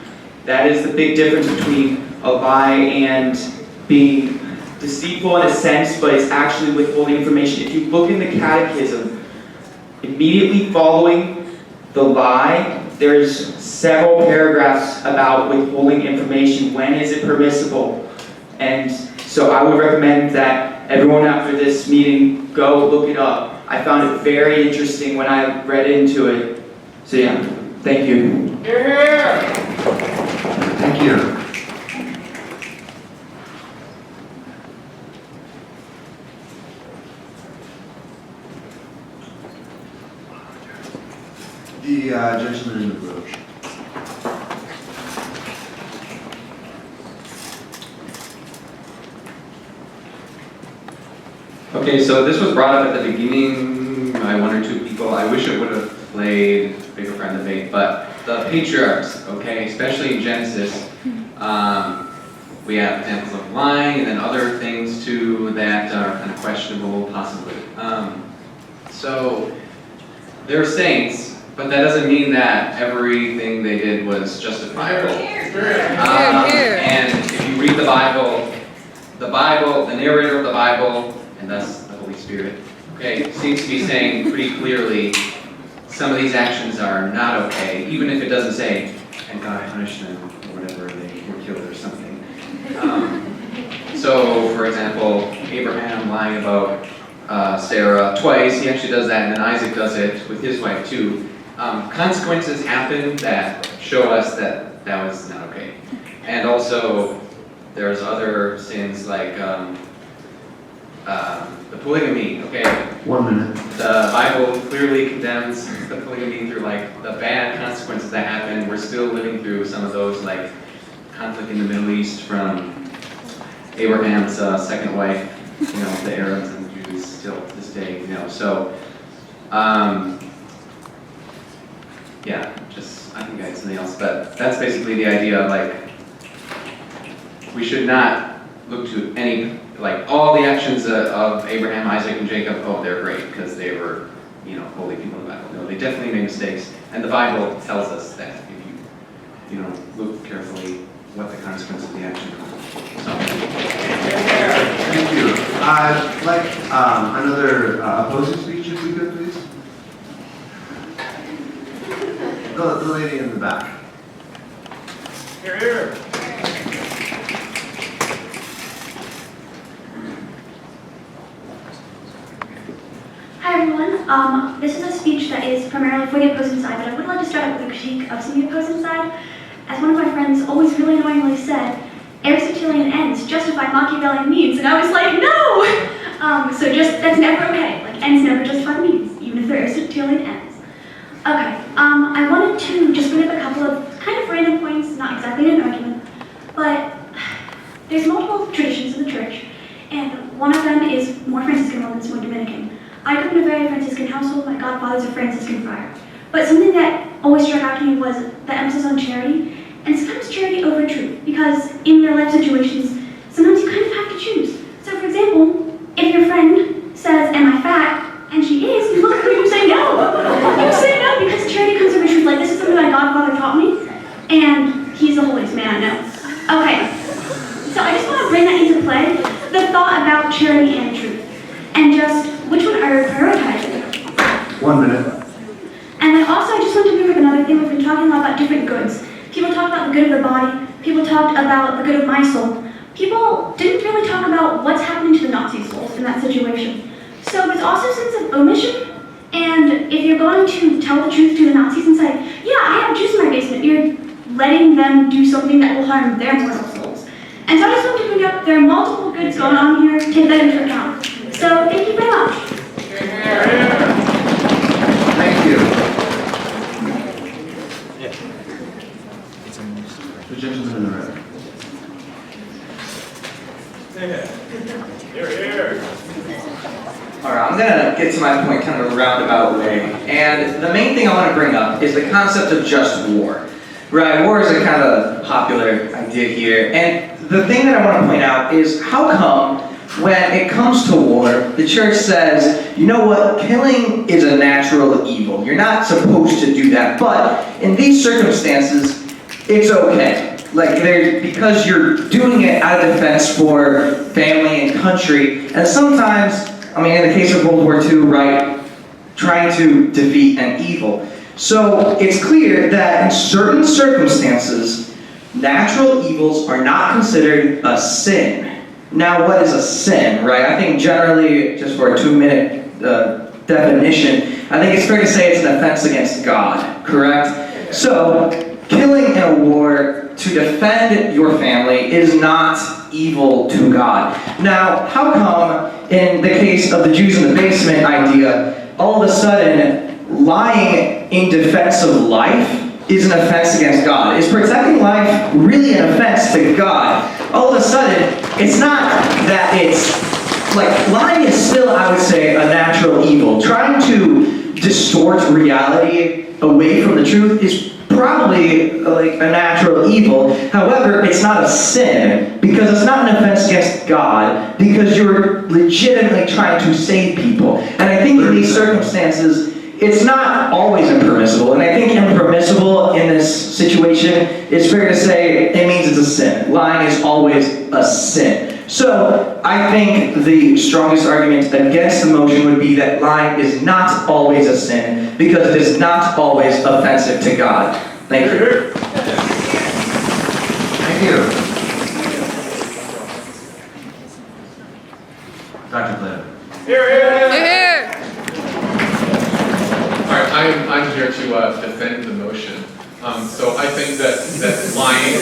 That is the big difference between a lie and being deceitful in a sense, but it's actually withholding information. If you look in the catechism, immediately following the lie, there's several paragraphs about withholding information. When is it permissible? And so I would recommend that everyone after this meeting go look it up. I found it very interesting when I read into it. So yeah, thank you. Thank you. The gentleman in the room. Okay, so this was brought up at the beginning by one or two people. I wish it would have played a bigger part in the debate, but the patriarchs, okay, especially in Genesis, we have examples of lying and then other things too that are kind of questionable, possibly. So they're saints, but that doesn't mean that everything they did was justifiable. And if you read the Bible, the narrator of the Bible, and thus the Holy Spirit, okay, seems to be saying pretty clearly some of these actions are not okay, even if it doesn't say, and God punished them, or whatever, they were killed or something. So, for example, Abraham lying about Sarah twice, he actually does that, and then Isaac does it with his wife too. Consequences happen that show us that that was not okay. And also, there's other sins like the polygamy, okay? 1 minute. The Bible clearly condemns the polygamy through like the bad consequences that happen. We're still living through some of those, like conflict in the Middle East from Abraham's second wife, the Arabs and the Jews still to this day, So, yeah, I think I had something else, but that's basically the idea. Like, we should not look to any, like, all the actions of Abraham, Isaac, and Jacob. Oh, they're great because they were, holy people in the Bible. No, they definitely made mistakes, and the Bible tells us that if you, look carefully what the consequences of the action are. So. Thank you. I'd like another opposing speech, if we could, please. The lady in the back. Here. Hi everyone. This is a speech that is primarily for the opposing side, but I would like to start out with a critique of some of the opposing side. As one of my friends always really annoyingly said, Aristotelian ends justify Machiavellian means, and I was like, no! So that's never okay. Like, ends never justify means, even if they're Aristotelian ends. Okay, I wanted to just bring up a couple of kind of random points, not exactly an argument, but there's multiple traditions in the church, and one of them is more Franciscan, one that's more Dominican. I grew up in a very Franciscan household. My godfather's a Franciscan friar. But something that always struck out to me was the emphasis on charity, and sometimes charity over truth, because in real life situations, sometimes you kind of have to choose. So for example, if your friend says, am I fat? And she is, you look at her and you say no. You say no because charity comes over truth. Like, this is something my godfather taught me, and he's the holiest man I know. people have been talking a lot about different goods. People talked about the good of the body. People talked about the good of my soul. People didn't really talk about what's happening to the Nazi souls in that situation. So there's also a sense of omission. And if you're going to tell the truth to the Nazis and say, yeah, I have Jews in my basement, you're letting them do something that will harm their mortal souls. And so I just want to bring up there are multiple goods going on here. Take that into account. So thank you very much. Thank you. The gentleman in the red. Alright, I'm gonna get to my point kind of a roundabout way. And the main thing I want to bring up is the concept of just war. Right, war is a kind of popular idea here. And the thing that I want to point out is how come when it comes to war, the church says, you know what, killing is a natural evil. You're not supposed to do that. But in these circumstances, it's okay. Like, because you're doing it out of defense for family and country. And sometimes, I mean, in the case of World War II, right, trying to defeat an evil. So it's clear that in certain circumstances, natural evils are not considered a sin. Now, what is a sin, right? I think generally, just for a 2-minute definition, I think it's fair to say it's an offense against God, correct? So, killing in a war to defend your family is not evil to God. Now, how come in the case of the Jews in the basement idea, all of a sudden, lying in defense of life is an offense against God? Is protecting life really an offense to God? All of a sudden, it's not that it's, like, lying is still, I would say, a natural evil. Trying to distort reality away from the truth is probably like a natural evil. However, it's not a sin because it's not an offense against God because you're legitimately trying to save people. And I think in these circumstances, it's not always impermissible. And I think impermissible in this situation is fair to say it means it's a sin. Lying is always a sin. So I think the strongest argument against the motion would be that lying is not always a sin because it is not always offensive to God. Thank you. Thank you. Dr. Plato. Here. All right, I'm here to defend the motion. So I think that lying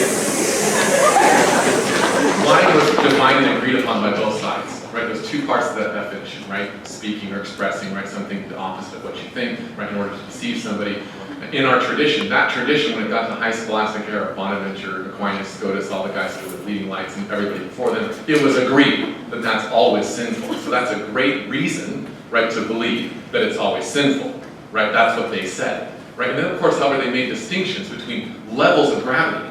was defined and agreed upon by both sides, right? There's two parts of that definition, right? Speaking or expressing, right? Something the opposite of what you think, right? In order to deceive somebody. In our tradition, that tradition, when it got to the high scholastic era, Bonaventure, Aquinas, Scotus, all the guys who were the leading lights and everybody before them, it was agreed that that's always sinful. So that's a great reason, right, to believe that it's always sinful, right? That's what they said, right? And then, of course, however, they made distinctions between levels of gravity,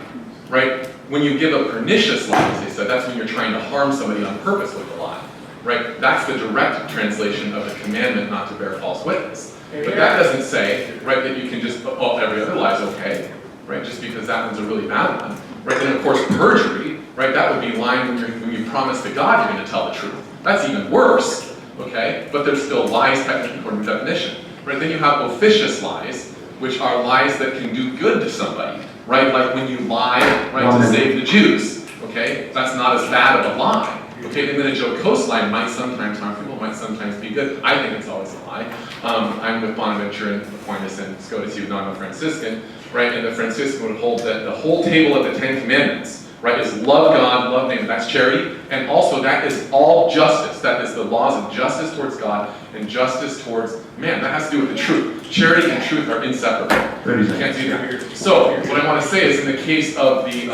right? When you give a pernicious lie, as they said, that's when you're trying to harm somebody on purpose with the lie, right? That's the direct translation of the commandment not to bear false witness. But that doesn't say, right, that you can just, oh, every other lie is okay, right, just because that one's a really bad one, right? Then, of course, perjury, right, that would be lying when you promise to God you're going to tell the truth. That's even worse, okay? But there's still lies technically according to definition, right? Then you have officious lies, which are lies that can do good to somebody, right? Like when you lie, right, to save the Jews, okay? That's not as bad of a lie. Okay, and then a jocose lie might sometimes harm people, might sometimes be good. I think it's always a lie. I'm with Bonaventure and Aquinas and Scotus, even though I'm a Franciscan, right? And the Franciscan would hold that the whole table of the 10 Commandments, right, is love God, love neighbor. That's charity, and also that is all justice. That is the laws of justice towards God and justice towards man. That has to do with the truth. Charity and truth are inseparable. You can't do that. So what I want to say is, in the case of the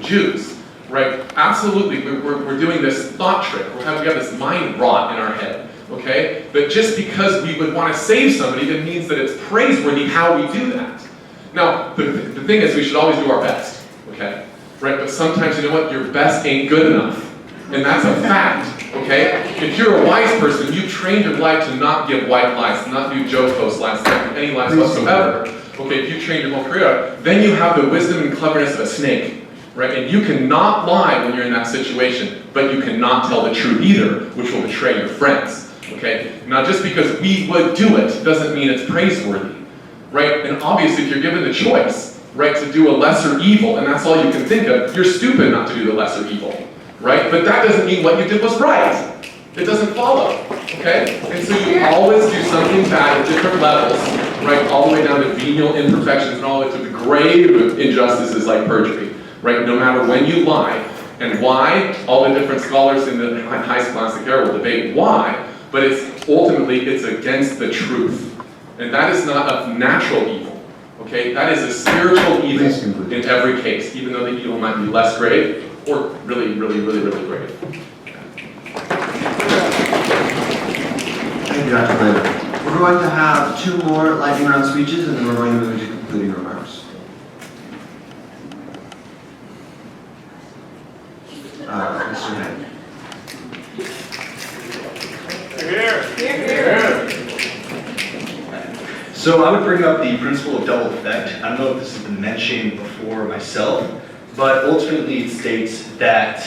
Jews. Right, absolutely, we're doing this thought trick. We have this mind rot in our head, okay? But just because we would want to save somebody, it means that it's praiseworthy how we do that. Now, the thing is, we should always do our best, okay? Right, but sometimes, you know what, your best ain't good enough. And that's a fact, okay? If you're a wise person, you've trained your life to not give white lies, to not do jocose lies, to not do any lies whatsoever. Okay, if you've trained your whole career, then you have the wisdom and cleverness of a snake. Right? And you cannot lie when you're in that situation, but you cannot tell the truth either, which will betray your friends. Okay? Now, just because we would do it doesn't mean it's praiseworthy. right? And obviously, if you're given the choice, right, to do a lesser evil, and that's all you can think of, you're stupid not to do the lesser evil, right? But that doesn't mean what you did was right. It doesn't follow, okay? And so you always do something bad at different levels, right? All the way down to venial imperfections and all the way to the grave injustices like perjury, right? No matter when you lie. And why? All the different scholars in the high scholastic era will debate why, but it's ultimately, it's against the truth. And that is not a natural evil, okay? That is a spiritual evil in every case, even though the evil might be less grave or really, really, really, really grave. Thank you, Dr. Blaber. We're going to have 2 more lightning round speeches, and then we're going to move to concluding remarks. Mr. Hay. So I would bring up the principle of double effect. I don't know if this has been mentioned before myself, but ultimately it states that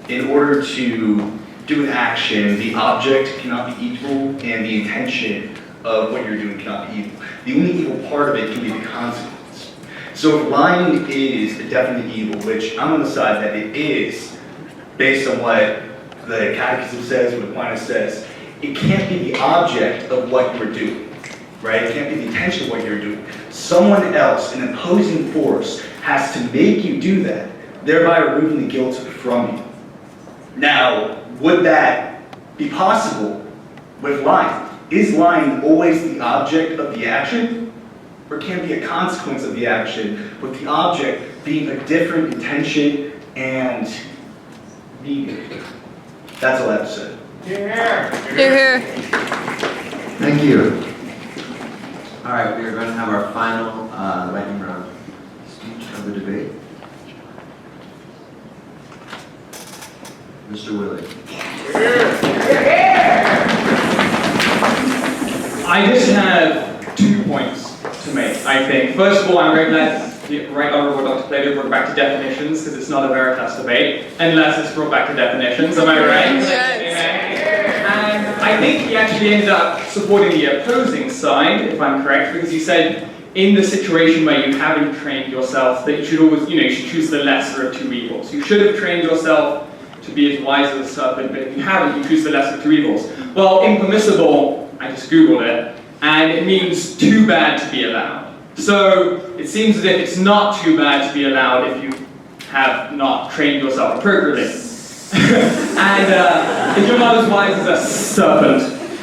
in order to do an action, the object cannot be evil and the intention of what you're doing cannot be evil. The only evil part of it can be the consequence. So if lying is a definite evil, which I'm on the side that it is, based on what the Catechism says, what Aquinas says, it can't be the object of what you're doing, right? It can't be the intention of what you're doing. Someone else, an opposing force, has to make you do that, thereby removing the guilt from you. Now, would that be possible with lying? Is lying always the object of the action? Or can it be a consequence of the action, with the object being a different intention and meaning? That's all I have to say. Here. Thank you. All right, we are going to have our final lightning round speech of the debate. Mr. Willie. I just have 2 points to make, I think. First of all, I'm very glad the Right Honourable Dr. Plato brought back to definitions, because it's not a Veritas debate, unless it's brought back to definitions, am I right? Yes. And I think he actually ended up supporting the opposing side, if I'm correct, because he said, in the situation where you haven't trained yourself, that you should always, you should choose the lesser of 2 evils. You should have trained yourself to be as wise as a serpent, but if you haven't, you choose the lesser of 2 evils. Well, impermissible, I just Googled it, and it means too bad to be allowed. So it seems as if it's not too bad to be allowed if you have not trained yourself appropriately. And if you're not as wise as a serpent.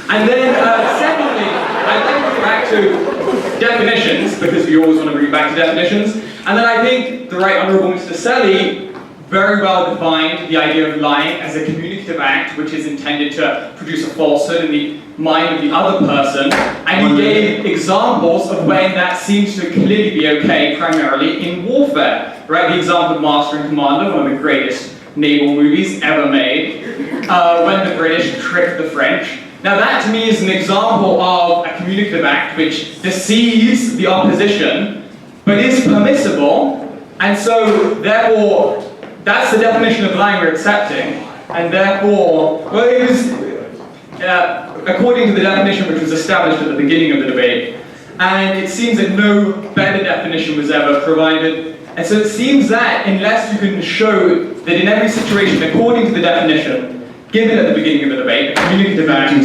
And then secondly, I'd like to go back to definitions, because we always want to bring back to definitions. And then I think the Right Honourable Mr. Selly very well defined the idea of lying as a communicative act which is intended to produce a falsehood in the mind of the other person, and he gave examples of when that seems to clearly be okay, primarily in warfare. Right? The example of Master and Commander, one of the greatest naval movies ever made, when the British tricked the French. Now that to me is an example of a communicative act which deceives the opposition, but is permissible, and so therefore that's the definition of lying we're accepting, and therefore, well, it was, according to the definition which was established at the beginning of the debate, and it seems that no better definition was ever provided, and so it seems that unless you can show that in every situation, according to the definition given at the beginning of the debate, a communicative act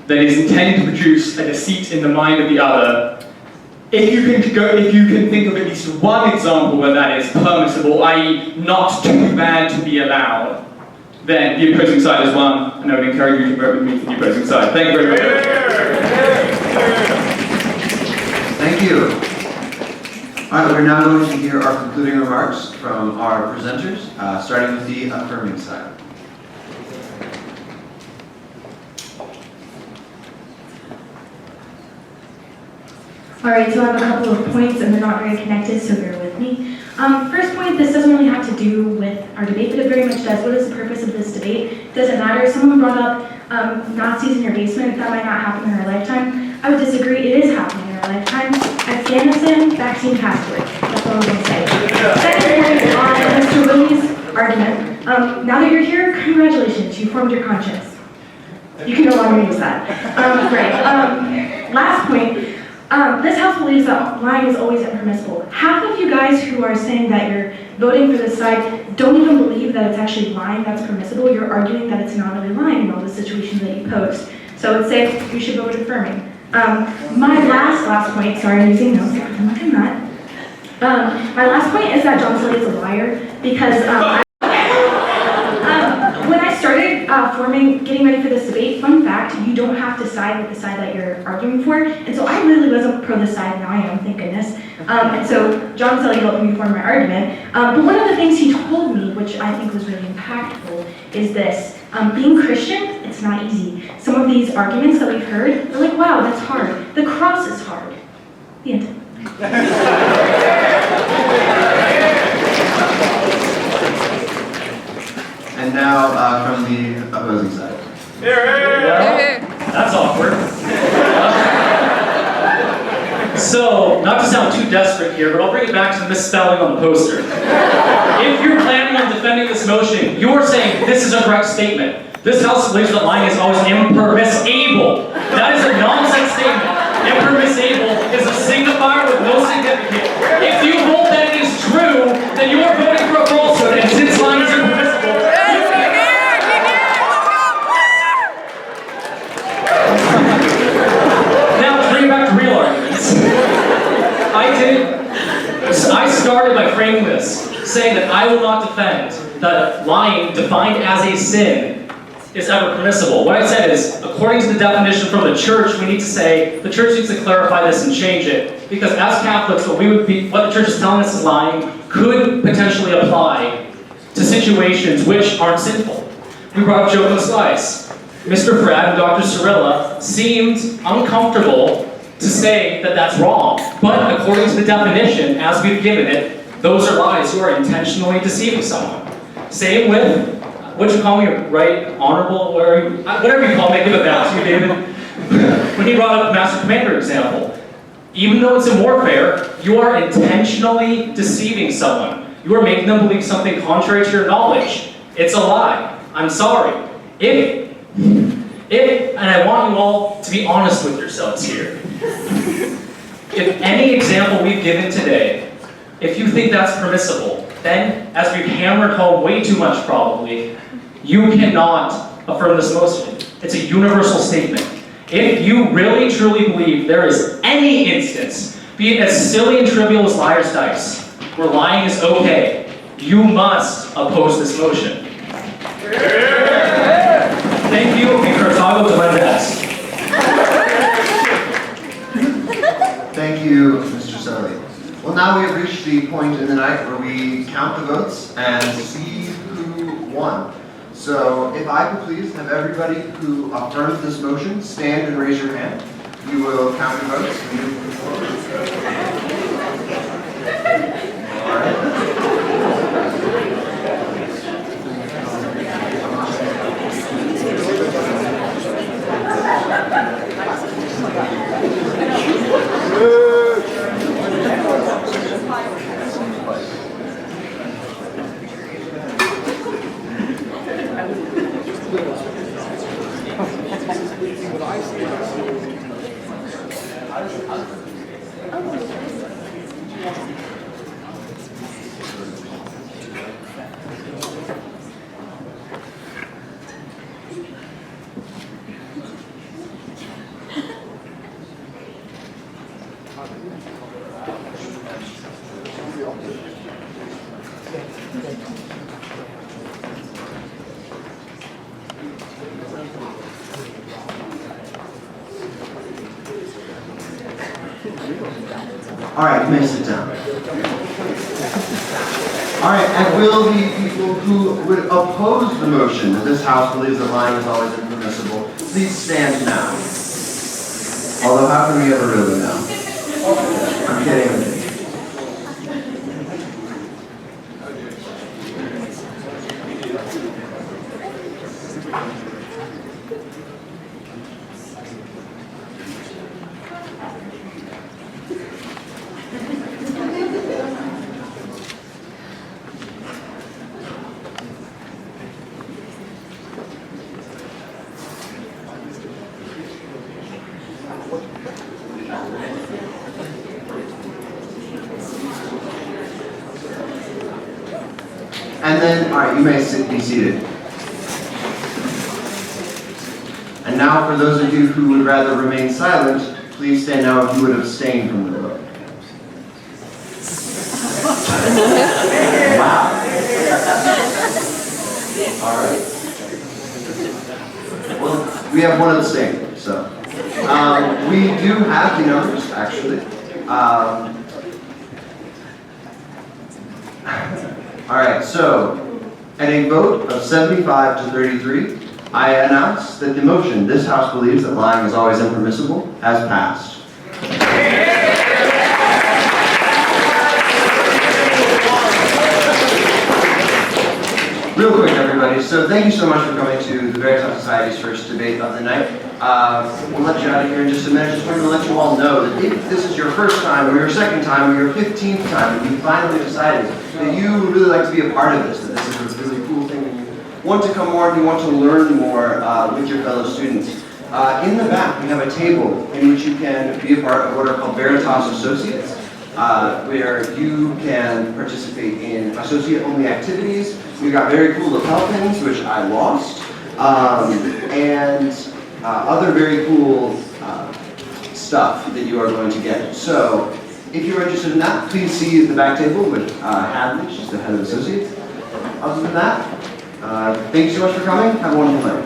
that is intended to produce a deceit in the mind of the other, if you can think of at least one example where that is permissible, i.e. not too bad to be allowed, then the opposing side has won, and I would encourage you to vote with me for the opposing side. Thank you very much. Thank you. All right, we're now going to hear our concluding remarks from our presenters, starting with the affirming side. Alright, so I have a couple of points and they're not very connected, so bear with me. First point, this doesn't really have to do with our debate, but it very much does. What is the purpose of this debate? It doesn't matter. Someone brought up Nazis in your basement. That might not happen in our lifetime. I would disagree. It is happening in our lifetime. Afghanistan, vaccine passport. That's all I'm going to say. Second point on Mr. Willie's argument. Now that you're here, congratulations. You formed your conscience. You can no longer use that. Right. Last point. This House believes that lying is always impermissible. Half of you guys who are saying that you're voting for this side don't even believe that it's actually lying that's permissible. You're arguing that it's not really lying in all the situations that you post. So I would say you should vote affirming. My last point, sorry, I'm using notes, I'm like I'm not. My last point is that John Sully is a liar because when I started getting ready for this debate, fun fact, you don't have to side with the side that you're arguing for. And so I really wasn't pro this side, now I am, thank goodness. And so John Sully helped me form my argument. But one of the things he told me, which I think was really impactful, is this. Being Christian, it's not easy. Some of these arguments that we've heard, they're like, wow, that's hard. The cross is hard. The end. And now from the opposing side. That's awkward. So, not to sound too desperate here, but I'll bring it back to the misspelling on the poster. If you're planning on defending this motion, you are saying this is a correct statement. This House believes that lying is always impermissible. That is a nonsense statement. Impermissible is a signifier with no significance. If you hold that it is true, then you are voting for a falsehood, and since lying is impermissible, now to bring it back to real arguments. I started by framing this, saying that I will not defend that lying defined as a sin is ever permissible. What I said is, according to the definition from the church, we need to say, the church needs to clarify this and change it, because as Catholics, what the church is telling us is lying could potentially apply to situations which aren't sinful. We brought up Joe Slice. Mr. Fred and Dr. Cirilla seemed uncomfortable to say that that's wrong, but according to the definition, as we've given it, those are lies. You are intentionally deceiving someone. Same with, what you call me, right, honorable, whatever you call me, I give it back to you, David. When he brought up the Master Commander example, even though it's in warfare, you are intentionally deceiving someone. You are making them believe something contrary to your knowledge. It's a lie. I'm sorry. And I want you all to be honest with yourselves here. If any example we've given today, if you think that's permissible, then, as we've hammered home way too much probably, you cannot affirm this motion. It's a universal statement. If you really truly believe there is any instance, be it as silly and trivial as liar's dice, where lying is okay, you must oppose this motion. Thank you, and Cartago to lend us. Thank you, Mr. Sully. Well, now we have reached the point in the night where we count the votes and see who won. So, if I could please have everybody who affirms this motion stand and raise your hand. You will count your votes. All right. All right, you may sit down. All right, and will the people who would oppose the motion that this House believes that lying is always impermissible, please stand now. Although how can we ever really know? I'm kidding, I'm kidding. And then, all right, you may be seated. And now, for those of you who would rather remain silent, please stand now if you would abstain from the vote. Wow. All right. Well, we have one abstain, so. We do have the numbers, actually. All right, so at a vote of 75 to 33, I announce that the motion, "This House believes that lying is always impermissible," has passed. Real quick, everybody. So thank you so much for coming to the Veritas Society's first debate of the night. We'll let you out of here in just a minute. Just wanted to let you all know that if this is your first time, or your second time, or your 15th time, and you finally decided that you would really like to be a part of this, that this is a really cool thing, and you want to come more, and you want to learn more with your fellow students, in the back we have a table in which you can be a part of what are called Veritas Associates, where you can participate in associate-only activities. We've got very cool lapel pins, which I lost, and other very cool stuff that you are going to get. So, if you're interested in that, please see the back table with Hadley, she's the head of associates. Other than that, thank you so much for coming. Have a wonderful night.